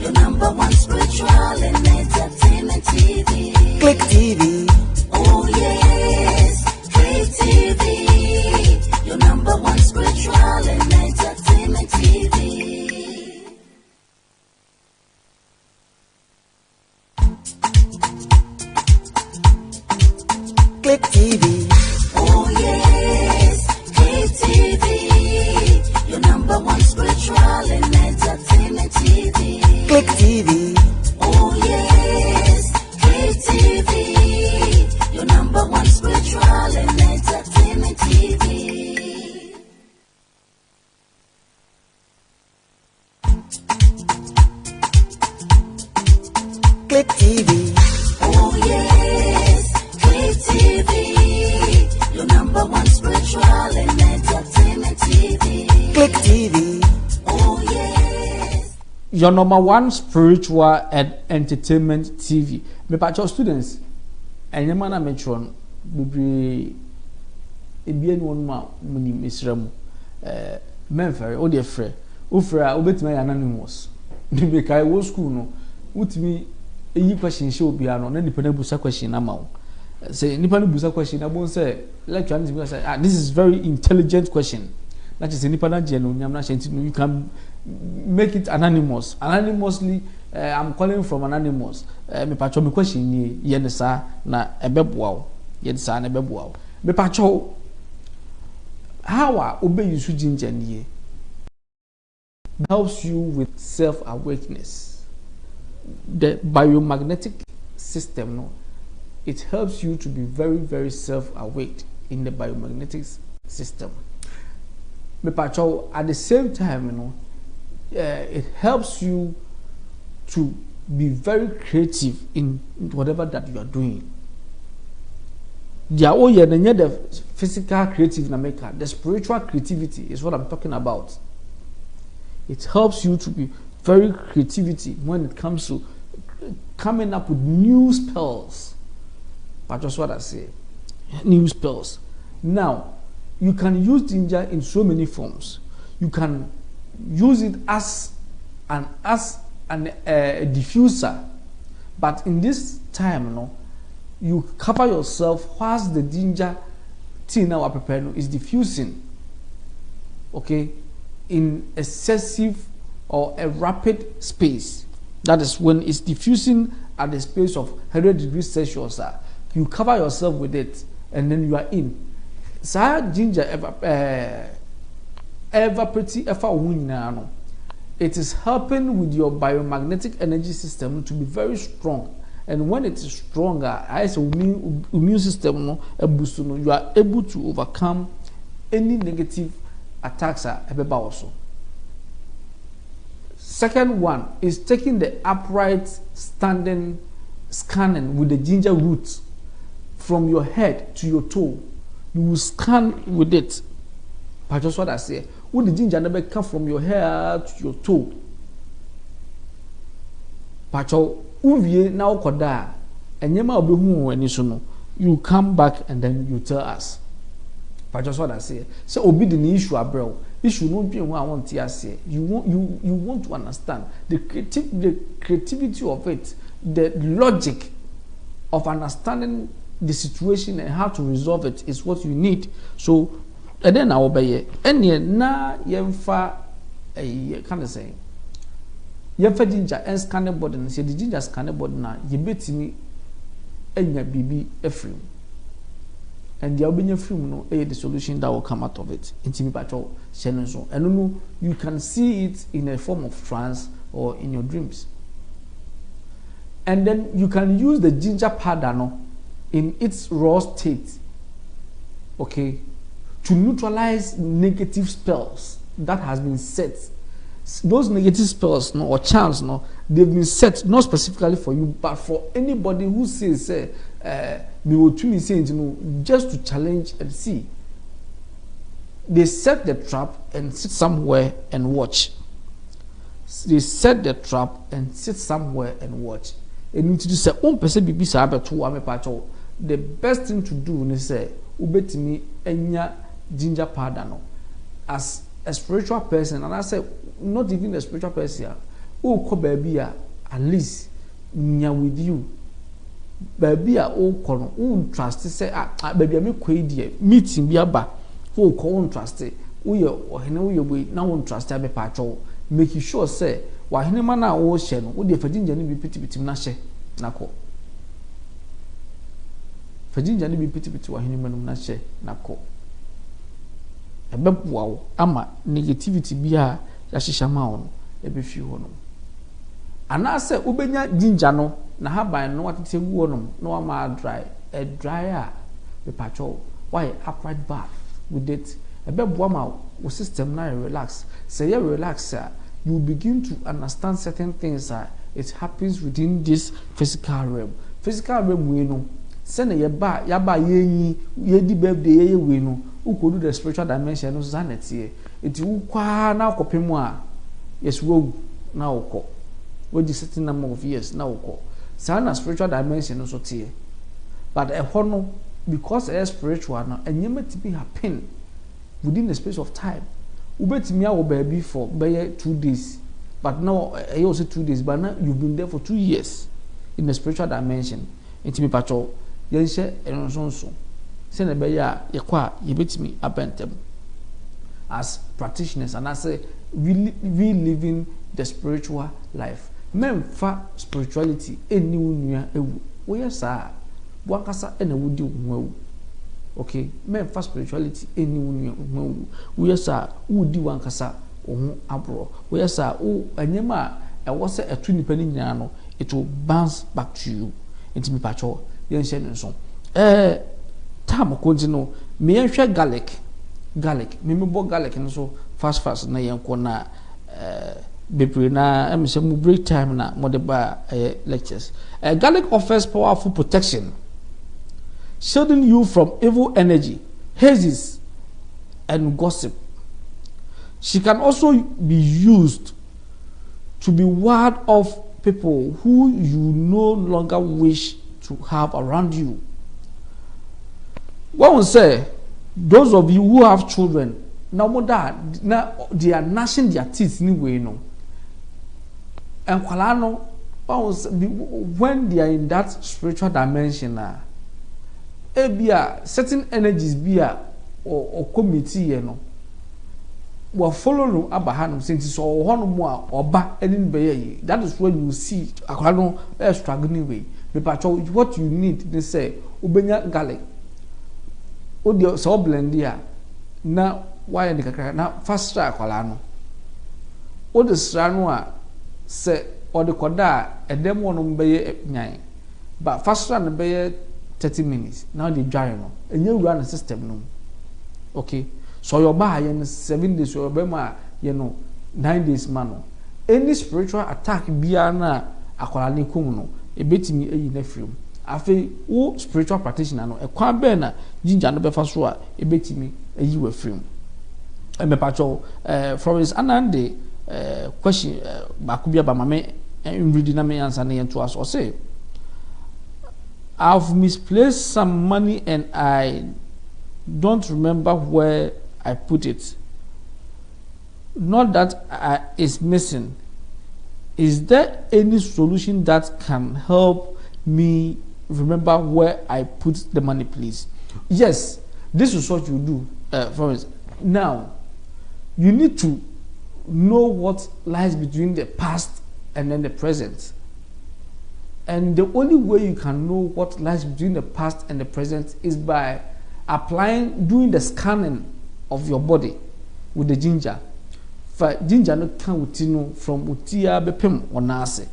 Your number one spiritual and entertainment TV. Click TV. Oh yes, Click TV. Your number one spiritual and entertainment TV. Click TV. your number one spiritual and entertainment TV. Me patch your students. And your man a metron be ebien won ma muni misrem memfer o de frɛ o frɛ o betime anonymous be kai wo school no utimi eyi question she obi ano na nipa na busa question na ma wo say nipa na busa question na bon say lecturer ni say this is very intelligent question that is nipa na je no nyam na shanti no you can make it anonymously. I'm calling from anonymous. Me patcho me question ni ye ne sa na ebeboa wo ye ne sa na ebeboa wo me patcho how a obe use ginger ni helps you with self awareness. The biomagnetic system, no, it helps you to be very, very self aware in the biomagnetic system. Me patcho at the same time, you know, it helps you to be very creative in whatever that you are doing. The physical creative na make the spiritual creativity is what I'm talking about. It helps you to be very creativity when it comes to coming up with new spells. But just what I say, new spells. Now, you can use ginger in so many forms. You can use it as a diffuser, but in this time, no, you cover yourself whilst the ginger tea now are prepared is diffusing. Okay, in excessive or a rapid space. That is when it's diffusing at the space of 100 degrees Celsius. You cover yourself with it, and then you are in. So ginger pretty no. It is helping with your biomagnetic energy system to be very strong. And when it is stronger, as a immune system, no, you are able to overcome any negative attacks. Also. Second one is taking the upright standing scanning with the ginger roots from your head to your toe. You will scan with it. But just what I say, when the ginger never come from your hair to your toe. Pacho uvie na okoda enyema obehu ani so no, you come back and then you tell us. But just what I say, so obi the issue abroad. Issue no be one I want to say. You want to understand the creativity of it, the logic of understanding the situation and how to resolve it is what you need. So and then I obey any na yemfa kind of saying yemfa ginger and scanner body and say the ginger scanner body na yebetimi enya bibi efrim. And the Albanian film, no, the solution that will come out of it. And you can see it in a form of trance or in your dreams. And then you can use the ginger powder, no, in its raw state, okay, to neutralize negative spells that has been set. Those negative spells, no, or charms, no, they've been set not specifically for you, but for anybody who says, just to challenge and see. They set the trap and sit somewhere and watch. They set the trap and sit somewhere and watch. And to say, the best thing to do is say, ubetimi enya ginger powder no. As a spiritual person, and I say, not even a spiritual person, who ko baby at least nya with you. Baby a o kono un trust say baby a me kwedie meeting bi aba o ko un trust wo ye ohene wo ye we na un trust abe pacho make sure say wa hene ma na wo hye no wo de fadinja ni bi pitipiti na hye na ko fadinja ni bi pitipiti wa hene ma na hye na ko ebe boa wo ama negativity bi a ya hyehyɛ ma wo no ebe fi ho no ana say ubenya ginger no na haban no watete guo no no ama dry a dryer the patrol why upright bath with it ebeboa ma wo system na relax say you relax you begin to understand certain things it happens within this physical realm we no say na ya ba ye di birthday ye we no ukodu the spiritual dimension no zanetie enti wo kwa na akopemu a yes wo na wokɔ wodi certain number of years na wokɔ saa na spiritual dimension no so tie but ɛhɔ no because ɛyɛ spiritual no ɛnyɛma timi happen within the space of time wobɛtumi awɔ baabi for bɛyɛ 2 days but now ɛyɛ also 2 days but now you've been there for 2 years in the spiritual dimension nti mi patro yɛnhyɛ ɛno nso sɛ na ɛbɛyɛ a yɛkɔ a yɛbɛtumi abɛntɛm as practitioners and as we living the spiritual life memfa spirituality eni unua ewu woyɛ saa wankasa na wudi wo ewu okay memfa spirituality eni unua wo ewu woyɛ saa wudi wankasa wo abro woyɛ saa wo anyema a ɛwɔ sɛ ɛtu nipa ni nyina no it will bounce back to you nti mi patro yɛnhyɛ no nso time continue me yɛhwɛ garlic me bo garlic no so fast na yɛnkɔ na bebre na em say mu break time na mo de ba lectures garlic offers powerful protection shielding you from evil energy hazes and gossip. She can also be used to be ward off people who you no longer wish to have around you. One will say, those of you who have children, now they are gnashing their teeth anyway, no. And when they are in that spiritual dimension, certain energies be or committee, you know. Well, follow no abahanum since so one more or back and in that is when you see a struggling way. What you need, they say, Ubenya garlic. Odio so blend here. Now, why the kakra now fast track colano. O the stranwa say or the koda a dem one be nine. But fast run be 30 minutes. Now the gyro and you run a system no. Okay. So your buy in 7 days or bema 9 days man. Any spiritual attack biana akwalani kumuno e betimi eyi na film. Afi wo spiritual practitioner no e kwa be na ginger no befa so a e betimi eyi we film. E me pacho Florence Anande question bakubia ba mame reading na me answer na yento aso say I've misplaced some money and I don't remember where I put it. Not that it's missing. Is there any solution that can help me remember where I put the money, please? Yes, this is what you do. For instance, now you need to know what lies between the past and then the present. And the only way you can know what lies between the past and the present is by doing the scanning of your body with the ginger. For ginger no can witino from utia bepem onase.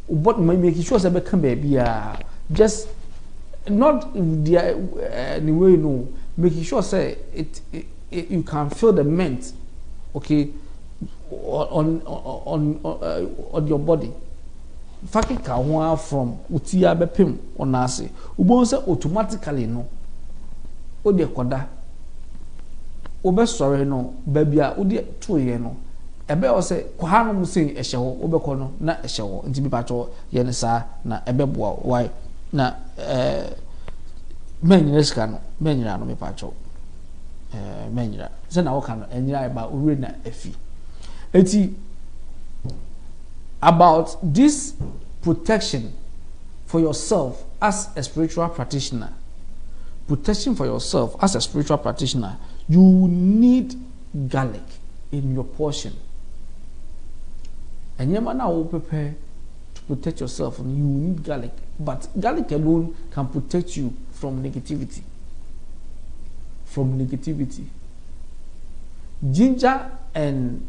But making sure say become baby just not the anyway no making sure say it you can feel the mint okay on your body. Faki ka from utia bepem onase. Ubon say automatically no ode koda obe sorry no babia ode toye no ebe o se kwa no musin ehye ho obe ko no na ehye ho nti bi pato ye ne sa na ebe boa why na menyira ska no menyira no me pato menyira se na wo ka no enyira e ba ore na afi eti about this protection for yourself as a spiritual practitioner. Protection for yourself as a spiritual practitioner, you need garlic in your portion. And you now prepare to protect yourself, and you need garlic. But garlic alone can protect you from negativity. From negativity. Ginger and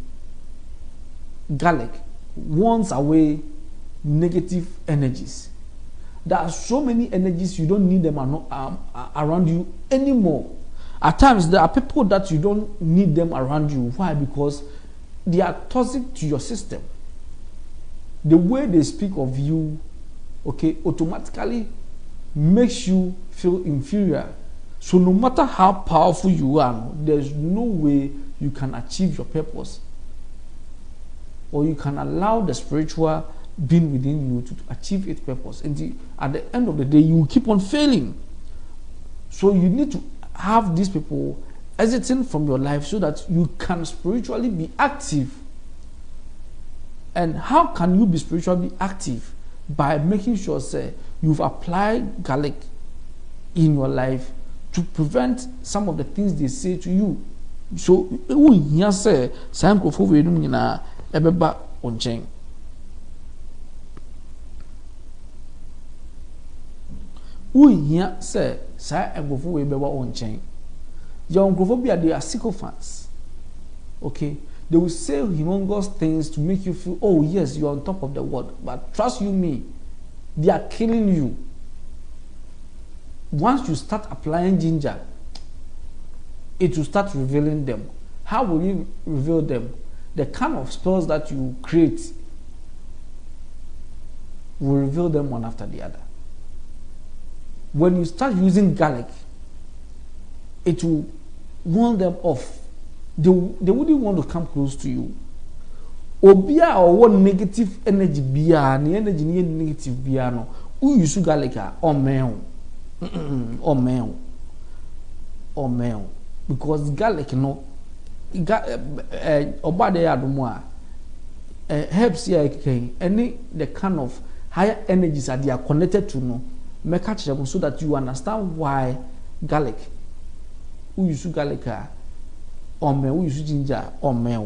garlic warns away negative energies. There are so many energies you don't need them around you anymore. At times there are people that you don't need them around you. Why? Because they are toxic to your system. The way they speak of you, okay, automatically makes you feel inferior. So no matter how powerful you are, there's no way you can achieve your purpose. or you can allow the spiritual being within you to achieve its purpose. And at the end of the day, you will keep on failing. So you need to have these people exiting from your life so that you can spiritually be active. And how can you be spiritually active? By making sure, say, you've applied garlic in your life to prevent some of the things they say to you. So, we say, "Sam ko fuwe num nyina ebeba onchen." We say, "Sa engofo we beba onchen." Your onkophobia, they are sycophants. Okay, they will say humongous things to make you feel, "Oh yes, you are on top of the world." But trust you me, they are killing you. Once you start applying ginger, it will start revealing them. How will you reveal them? The kind of spells that you create will reveal them one after the other. When you start using garlic, it will warn them off. They wouldn't want to come close to you. Obia or one negative energy bia, the energy negative bia no. Who use garlic or male. Or male. Or male. Because garlic no oba de adumwa helps here any the kind of higher energies that they are connected to no make catch them so that you understand why garlic who use garlic or me who use ginger or me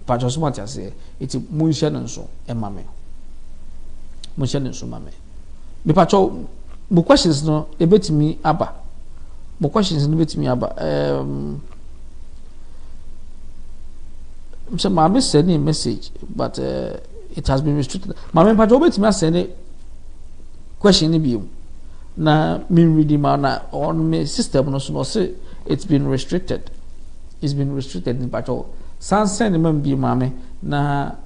but just what I say it's motion and so mame motion and so mame me pacho mo questions no e betimi aba mo questions no betimi aba so mama send a message but it has been restricted. Mama pacho betimi send a question ni bi na me reading na on my system no so say it's been restricted. It's been restricted in pacho. San send me bi mama na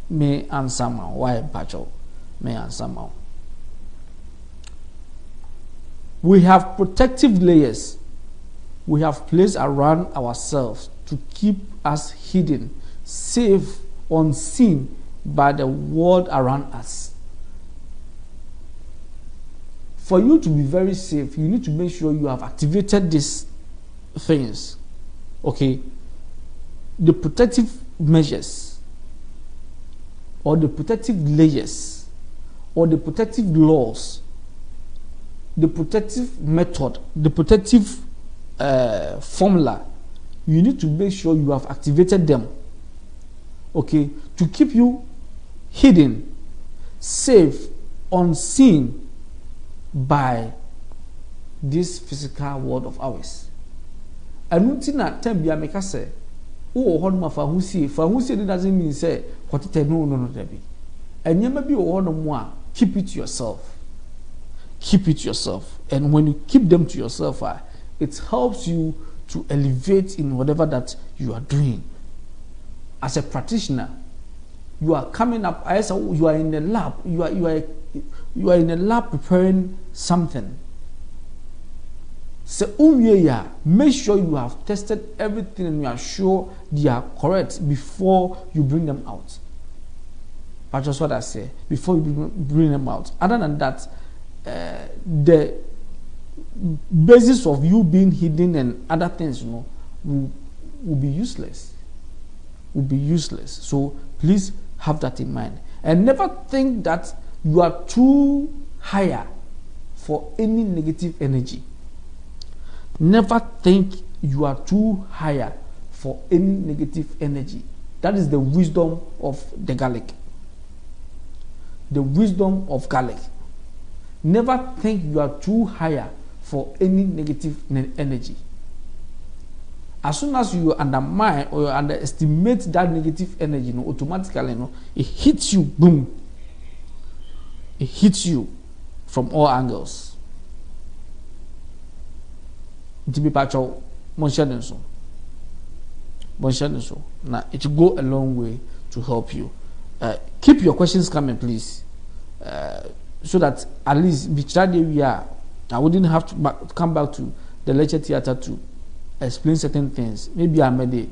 me answer ma why pacho me answer ma. We have protective layers we have placed around ourselves to keep us hidden, safe, unseen by the world around us. For you to be very safe, you need to make sure you have activated these things. Okay? The protective measures, or the protective layers, or the protective laws, the protective method, the protective formula, you need to make sure you have activated them. Okay? To keep you hidden, safe, unseen by this physical world of ours. And until time be make us say, "Oh, hold my fahusi doesn't mean say what it no debi." And you may be more, keep it to yourself. Keep it to yourself. And when you keep them to yourself, it helps you to elevate in whatever that you are doing. As a practitioner, you are coming up as you are in the lab, you are in a lab preparing something. So make sure you have tested everything and you are sure they are correct before you bring them out. That's just what I say. Before you bring them out. Other than that, the basis of you being hidden and other things, will be useless. Will be useless. So please have that in mind. And never think that you are too higher for any negative energy. Never think you are too higher for any negative energy. That is the wisdom of the garlic. The wisdom of garlic. Never think you are too higher for any negative energy. As soon as you undermine or you underestimate that negative energy, automatically, it hits you, boom. It hits you from all angles. It will go a long way to help you. Keep your questions coming, please, so that at least we are. I wouldn't have to come back to the lecture theater to explain certain things. Maybe I made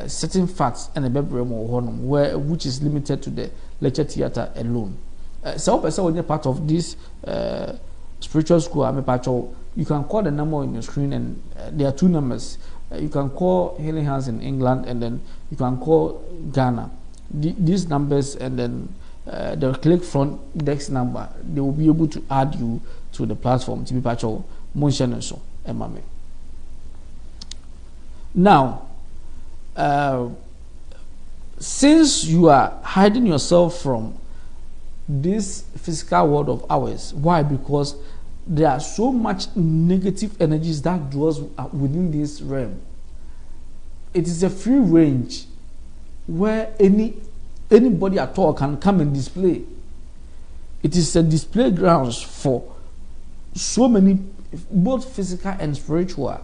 certain facts and a bedroom or where which is limited to the lecture theater alone. So when you're part of this spiritual school, you can call the number on your screen, and there are two numbers. You can call Healing Hands in England, and then you can call Ghana. These numbers, and then they'll click front desk number. They will be able to add you to the platform. To be part of Motion and so, Emame. Now, since you are hiding yourself from this physical world of ours, why? Because there are so much negative energies that dwells within this realm. It is a free range where anybody at all can come and display. It is a display grounds for so many, both physical and spiritual.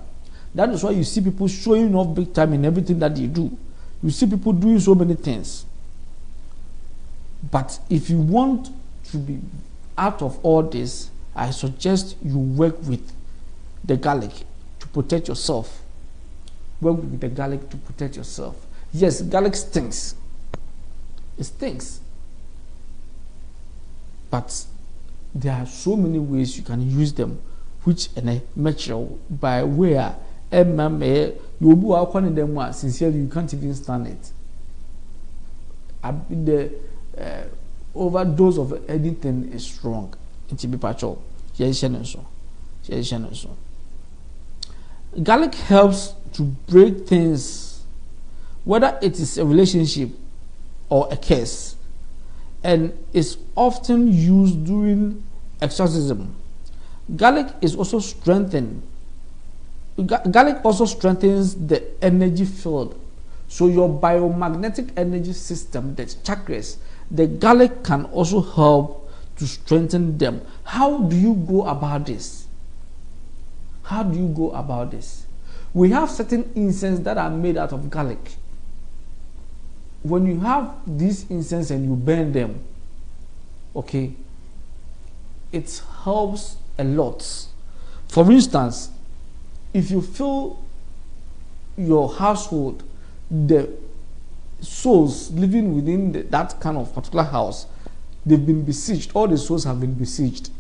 That is why you see people showing off big time in everything that they do. You see people doing so many things. But if you want to be out of all this, I suggest you work with the garlic to protect yourself. Work with the garlic to protect yourself. Yes, garlic stinks. It stinks. But there are so many ways you can use them, which and natural by where Yeboah them sincerely you can't even stand it. The overdose of anything is strong. It's be patcho. Garlic helps to break things, whether it is a relationship or a curse, and is often used during exorcism. Garlic is also strengthened. Garlic also strengthens the energy field. So your biomagnetic energy system, the chakras, the garlic can also help to strengthen them. How do you go about this? How do you go about this? We have certain incense that are made out of garlic. When you have these incense and you burn them, okay, it helps a lot. For instance, if you feel your household, the souls living within that kind of particular house, they've been besieged, all the souls have been besieged,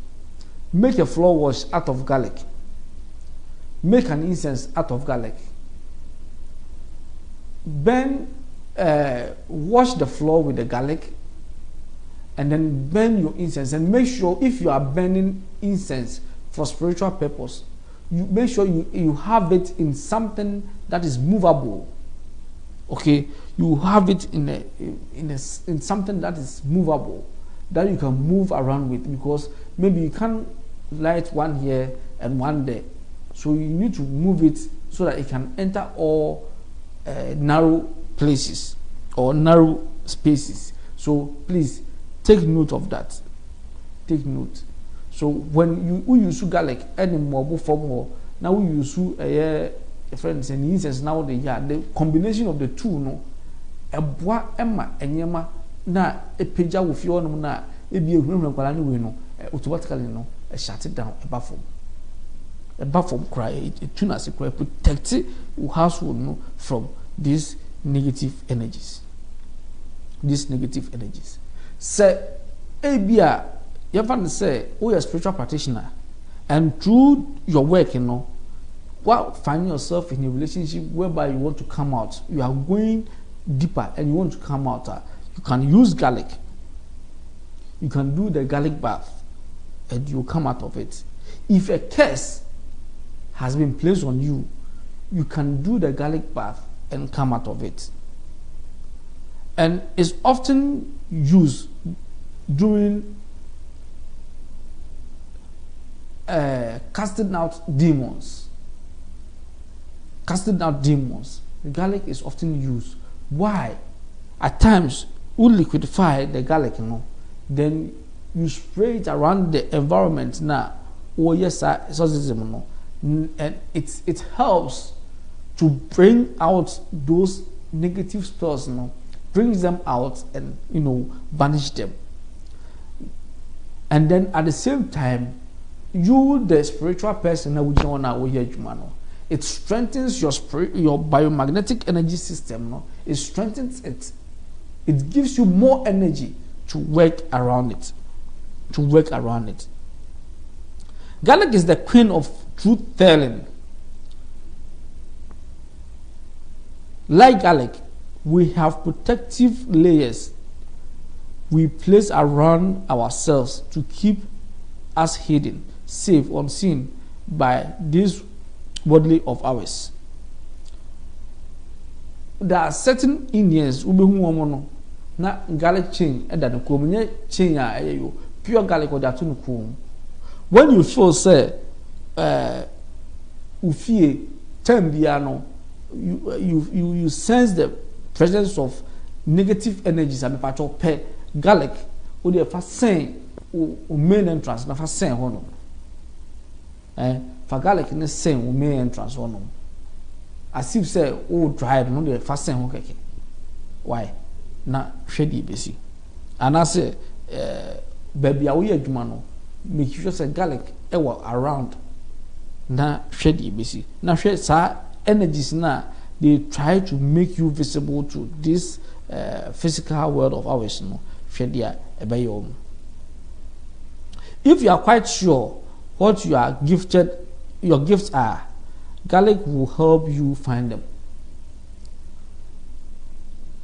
make a floor wash out of garlic. Make an incense out of garlic. Burn, wash the floor with the garlic, and then burn your incense. And make sure if you are burning incense for spiritual purpose, you make sure you have it in something that is movable. Okay, you have it in something that is movable, that you can move around with, because maybe you can't light one here and one there. So you need to move it so that it can enter all narrow places or narrow spaces. So please take note of that. Take note. So when you use garlic any more for now we use friends and incense now the combination of the two no eboa emma enyema na epeja wo fie onum na ebi ehunhun kwala ne we no automatically no shut it down a bathroom cry it tuna se cry protect your household no from these negative energies. Say ebia you find say we are spiritual practitioner, and through your work while finding yourself in a relationship whereby you want to come out, you are going deeper and you want to come out, you can use garlic. You can do the garlic bath and you come out of it. If a curse has been placed on you, you can do the garlic bath and come out of it. And it's often used during casting out demons. The garlic is often used. Why? At times, you liquidify the garlic, then you spray it around the environment now. Oh yes, exorcism, and it helps to bring out those negative spells, brings them out and banish them. And then at the same time, you, the spiritual person, it strengthens your biomagnetic energy system. No? It strengthens it. It gives you more energy to work around it. Garlic is the queen of truth telling. Like garlic, we have protective layers we place around ourselves to keep us hidden, safe, unseen by this worldly of ours. There are certain Indians who be na garlic chain and that the chain ayo pure garlic or that when you feel say ufie tembiano you sense the presence of negative energies and part of pe garlic o dey fa sen o main entrance na fa sen ho no fa garlic ne sen o main entrance ho no as if say o drive no dey fa sen ho keke why na hwedi besi anase baby a wo ye adwuma no make sure say garlic e around na hwedi besi na hwe sa energies na they try to make you visible to this physical world of ours. No, if you are quite sure what you are gifted, your gifts are, garlic will help you find them.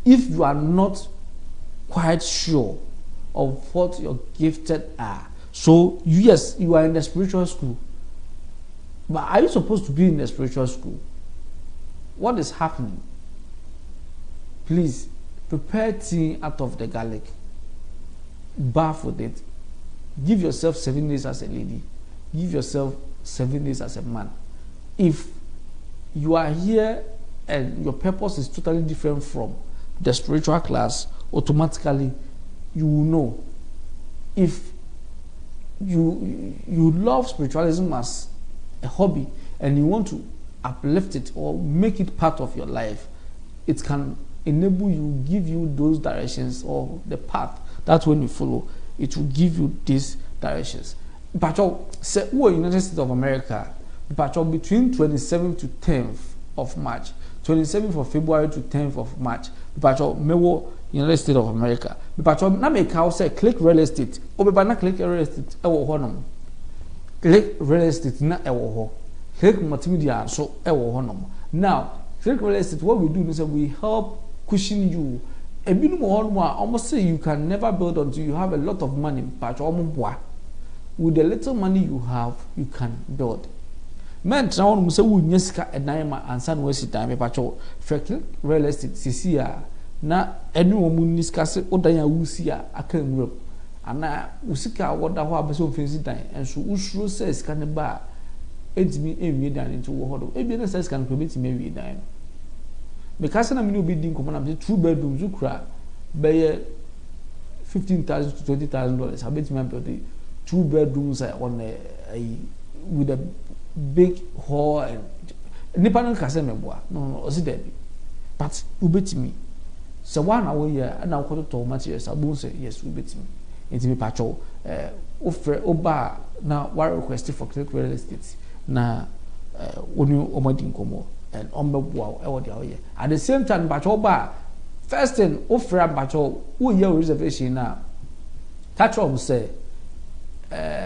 If you are not quite sure of what your gifted are, so yes, you are in the spiritual school, but are you supposed to be in the spiritual school? What is happening? Please prepare tea out of the garlic. Bath with it. Give yourself 7 days as a lady. Give yourself 7 days as a man. If you are here and your purpose is totally different from the spiritual class, automatically you will know. If you love spiritualism as a hobby and you want to uplift it or make it part of your life, it can enable you, give you those directions or the path that when you follow, it will give you these directions. But say we are United States of America, but between 27th to 10th of March, 27th of February to 10th of March, but mewo United States of America, but na make how say click real estate, or na click real estate ewo ho no. Click real estate na ewo ho. Click multimedia so ewo ho no. Now, click real estate, what we do is that we help cushion you. A minimum almost say you can never build until you have a lot of money, but with the little money you have, you can build. Men try to say we nyeska enaima ansa no wasi time pacho click real estate sisia na enu omu niska se odan ya wusi a aka nwuram ana usika woda ho abeso fensi dan enso usuro se sika ne ba edimi enwie dan into wo hodo ebi na se sika no betimi enwie dan no because na mini obi din komo na 2 bedrooms ukra be $15,000 to $20,000 abetimi build 2 bedrooms on a with a big hall and nipa no kase meboa no osi there but ubetimi se one away here na akoto materials abun say yes ubetimi enti me pacho offer oba na wa request for click real estate na oni omadi nkomo and ombeboa e wo there here at the same time pacho oba first thing offer pacho wo here reservation na catch up say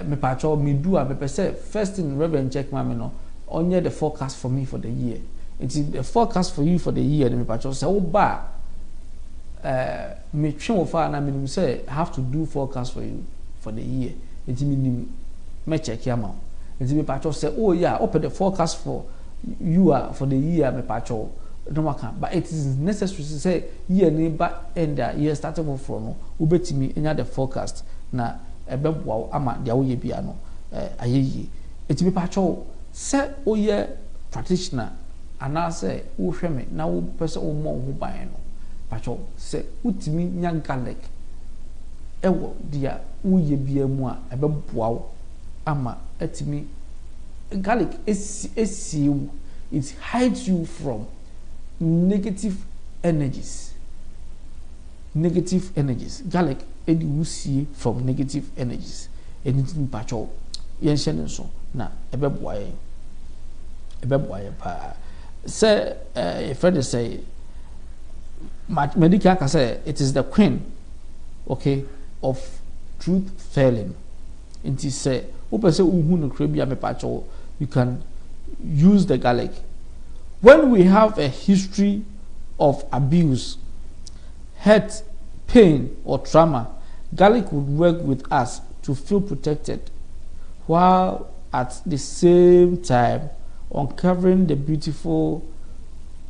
me pacho me do a me say first thing reverend check mama no onye the forecast for me for the year. It's the forecast for you for the year. Me pacho say oba me twen ofa na me say have to do forecast for you for the year. It's me check yama. It's me pacho say oh yeah open the forecast for you for the year me pacho no maka but it is necessary to say year neighbor end year starting from no ubetimi enya the forecast na ebeboa ama dia wo ye bia no ayeyi etimi pacho se oye practitioner ana se wo hwe me na wo pese wo mo ho ban no pacho se utimi nya garlic ewo dia wo ye bia mu a ebeboa wo ama etimi garlic esi it hides you from negative energies. Garlic edi wusie from negative energies. Anything pacho yen so na ebeboa yen. ebeboa ye pa say a friend say medical can say it is the queen, okay, of truth failing. It is say opese uhu no krebia me pacho, you can use the garlic. When we have a history of abuse, hurt, pain or trauma, garlic would work with us to feel protected, while at the same time uncovering the beautiful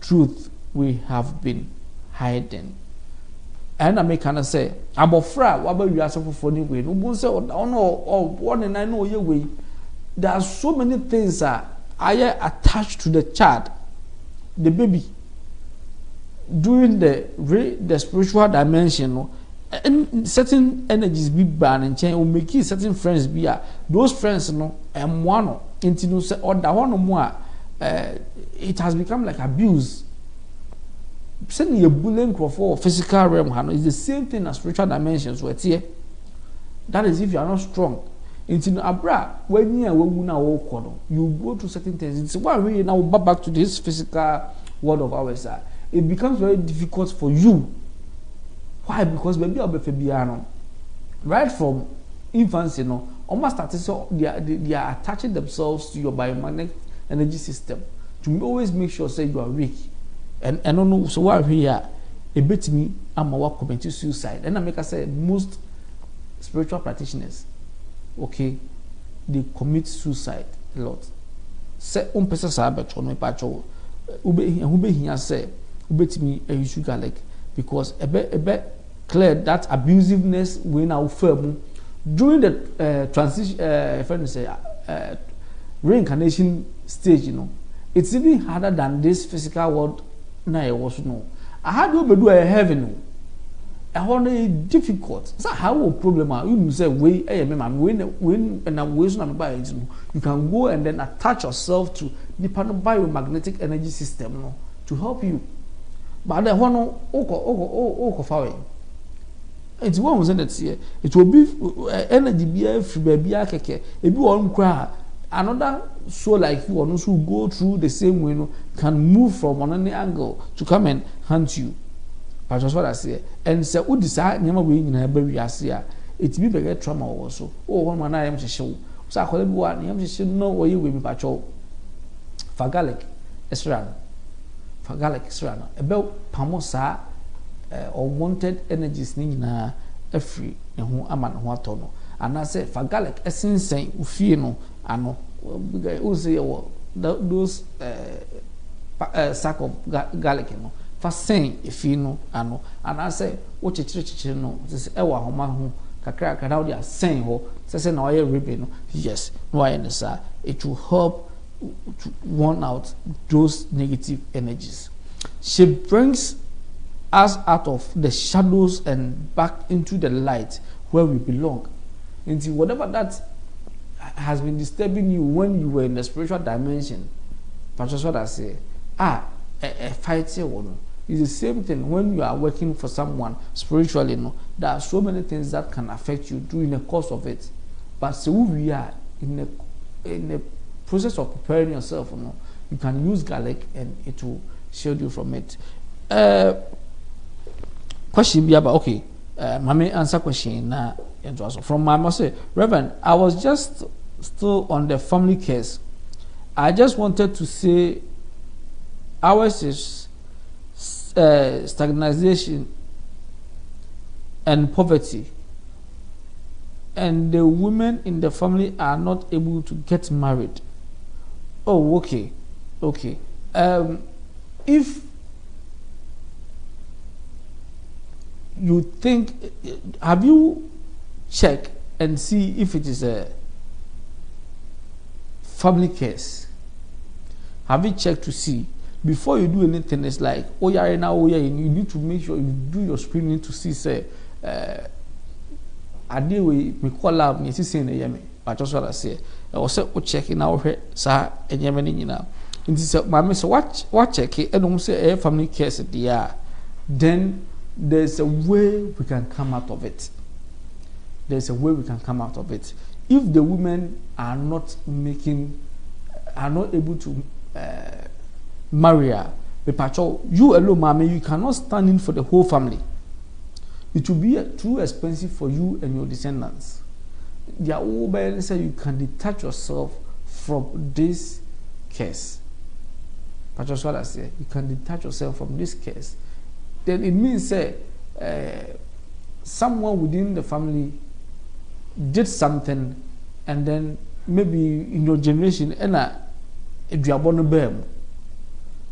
truth we have been hiding. And I make kind say, abofra, waba you ask for ni way. No one say, oh no, one and I know your way. There are so many things that are attached to the child, the baby, during the spiritual dimension. And certain energies be banned and change, or make certain friends be those friends no and one into no say or that one more. It has become like abuse. Sending a bullying for physical realm is the same thing as spiritual dimensions. Where here, that is if you are not strong. Into abra when you are now you go to certain things. It's why we now back to this physical world of ours. It becomes very difficult for you. Why? Because maybe I'll be Fabiano. Right from infancy, almost started so they are attaching themselves to your biomagnetic energy system to always make sure say you are weak. And I don't know, so why we are a bit me, I'm a work committing suicide. And I make us say most spiritual practitioners, okay, they commit suicide a lot. Say person sabe me pacho ube here say ube me a sugar like because a bit clear that abusiveness when our firm during the transition friend say reincarnation stage, it's even harder than this physical world. Na e was no. I had to do a heaven. I want a difficult. So how a problem you say way when and I'm wasting on by you can go and then attach yourself to the biomagnetic energy system to help you. But the one oko faway. It's one was in it here. It will be energy be free baby keke. If you want cry another soul like you or those who go through the same way can move from on any angle to come and hunt you. That's what I say. And say who decide never we in a baby as it be bigger trauma also. Oh, one man I am to show. So I call everyone I am to show no way with me patrol. Fagalic Esrano. Fagalic Esrano. About Pamosa unwanted energies nina a free and who aman watono. And I say Fagalic essence saying Ufino ano say those sack of garlic for saying if you know ano and I say what church no this ewa homa ho kakra kakra they are saying ho say na oil ribbon yes no I understand it will help to warn out those negative energies. She brings us out of the shadows and back into the light where we belong. Into whatever that has been disturbing you when you were in the spiritual dimension. But just what I say, a fight here one is the same thing when you are working for someone spiritually. There are so many things that can affect you during the course of it. But so we are in the process of preparing yourself. You can use garlic and it will shield you from it. Question be about okay. Mami answer question now. From my mother, Reverend, I was just still on the family case. I just wanted to say ours is stagnation and poverty, and the women in the family are not able to get married. Oh, okay. If you think, have you check and see if it is a family case? Have you checked to see before you do anything? It's like you need to make sure you do your screening to see say we call out me saying yemi but just what I say I was checking out here sir and yemi now into my so what check it and say a family case there, then there's a way we can come out of it. There's a way we can come out of it. If the women are not able to Maria, you alone, mommy, you cannot stand in for the whole family. It will be too expensive for you and your descendants. They are all by say you can detach yourself from this curse. That's what I say. You can detach yourself from this curse. Then it means say someone within the family did something, and then maybe in your generation, if you are born a baby,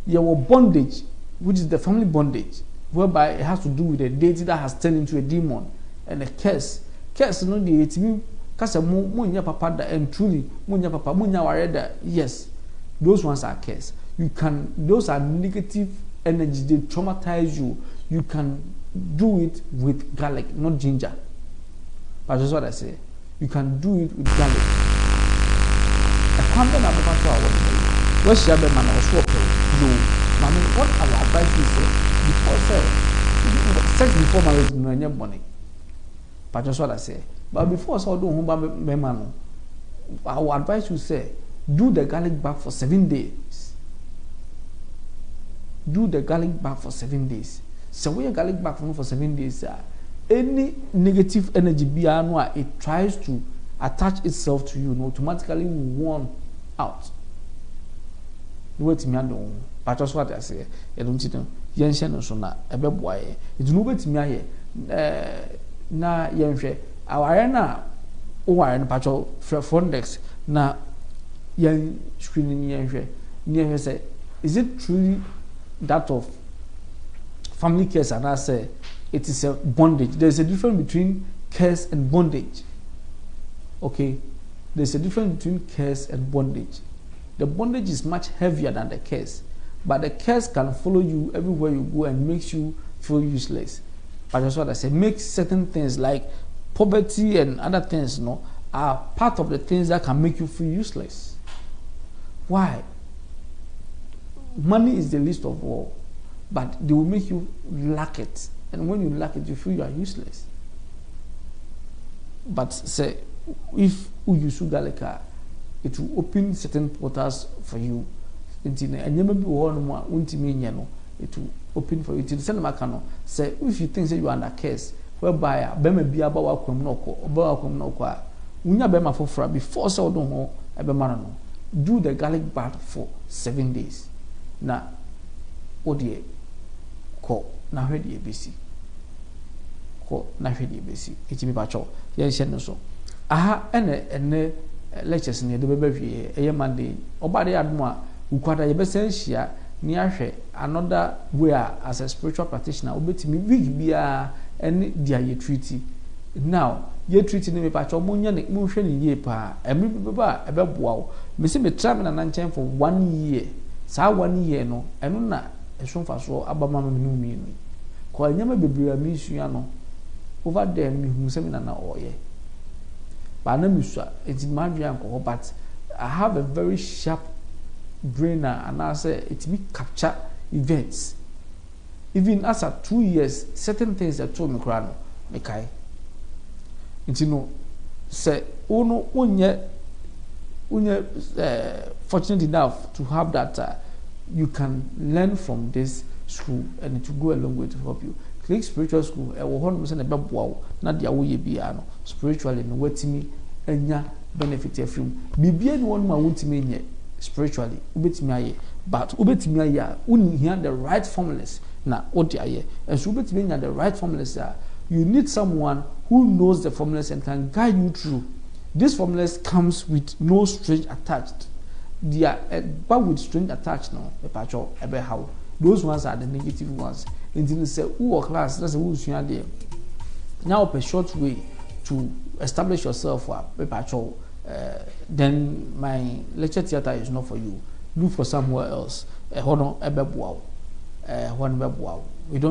your bondage, which is the family bondage, whereby it has to do with a deity that has turned into a demon, and a curse. Curse, no, the it because munya papa da and truly munya papa munya wareda. Yes, those ones are curse. Those are negative energy. They traumatize you. You can do it with garlic, not ginger. But that's what I say. You can do it with garlic. I can't be able to what shall be man or swap? No, mommy, what I will advise you say before sex before marriage, no any money. But that's what I say. But before so do home be man, I will advise you say do the garlic bath for 7 days. Do the garlic bath for 7 days. So when you garlic bath for 7 days, any negative energy it tries to attach itself to you and automatically will warn out. Wait me ando, but that's what I say. I don't know. Yension no so na ebe boaye. It no wait me aye. Na yenhwe aware na o ware no pacho Fondex na yen screen yenhwe. Yenhwe say is it truly that of family curse, and I say it is a bondage. There's a difference between curse and bondage. Okay, there's a difference between curse and bondage. The bondage is much heavier than the curse, but the curse can follow you everywhere you go and makes you feel useless. But that's what I say. Make certain things like poverty and other things, are part of the things that can make you feel useless. Why? Money is the least of all, but they will make you lack it. And when you lack it, you feel you are useless. But say, if you use garlic, it will open certain portals for you. And you may be one more, it will open for you. To send them say, if you think that you are under curse, whereby a bema be about a unya bema for before so don't know a bema do the garlic bath for 7 days. Now, odie call now ready ABC. Call now ready ABC. It's me pacho. Yes, so. Aha, and lectures near the baby a Monday. Obadi admoa, ukwada yebesensia ni ahwe another where as a spiritual practitioner obeti me week bia any dia ye treaty. Now, ye treaty me pacho munya ne munhwe ne ye pa. Emi beba ebeboa wo. Me se me try me na nchen for 1 year. Sa 1 year no, eno na esomfa so abama me no mi ni. Ko anyama bebre mi sua no. Over there me hu se me na oye. But I have a very sharp brain, and I say it me capture events. Even after 2 years, certain things that told me crano, me kai. Say uno unye fortunate enough to have that you can learn from this school and it will go a long way to help you. Click spiritual school, I will hold myself a babu, not the away biano, spiritually, and wait me, and ya benefit from. Be being one my wound to me spiritually, ubet me, but ubet me, ya, wouldn't hear the right formulas, na odia, and so ubet me the right formulas. You need someone who knows the formulas and can guide you through. This formulas comes with no string attached. They are but with string attached now, a patch of how. Those ones are the negative ones. Until you say, who class, that's who's there. Now, a short way to establish yourself for a patrol, then my lecture theater is not for you. Look for somewhere else. We don't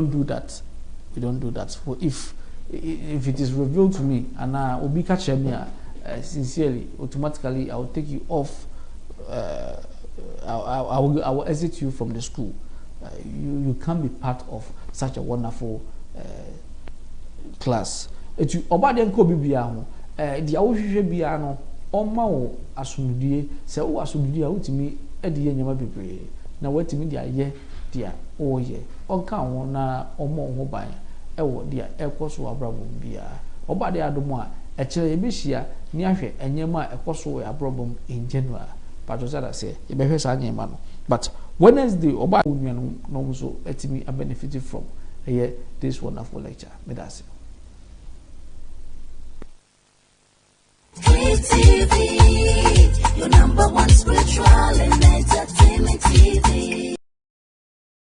do that. We don't do that. For if it is revealed to me and I will be catching me sincerely, automatically I will take you off. I will exit you from the school. You can't be part of such a wonderful class. It you obadi enko bibia ho dia wo hwehwe bia no oma wo asumdie se wo asumdie a utimi ɛde yɛ nneɛma bebree na watumi de ayɛ deɛ ɔreyɛ ɔnka ho na ɔmmɔ ho ban ɛwɔ deɛ ɛkɔ so abrabɔ biara ɔba de adom a ɛkyerɛ yɛbɛhyia ne ahwɛ nneɛma a ɛkɔ so wɔ abrabɔ mu in general patro sɛ da sɛ yɛbɛhwɛ saa nneɛma no but Wednesday ɔba onua no nso ɛtumi a benefit from this wonderful lecture. Medasi. KTV, your number one spiritual and entertainment TV.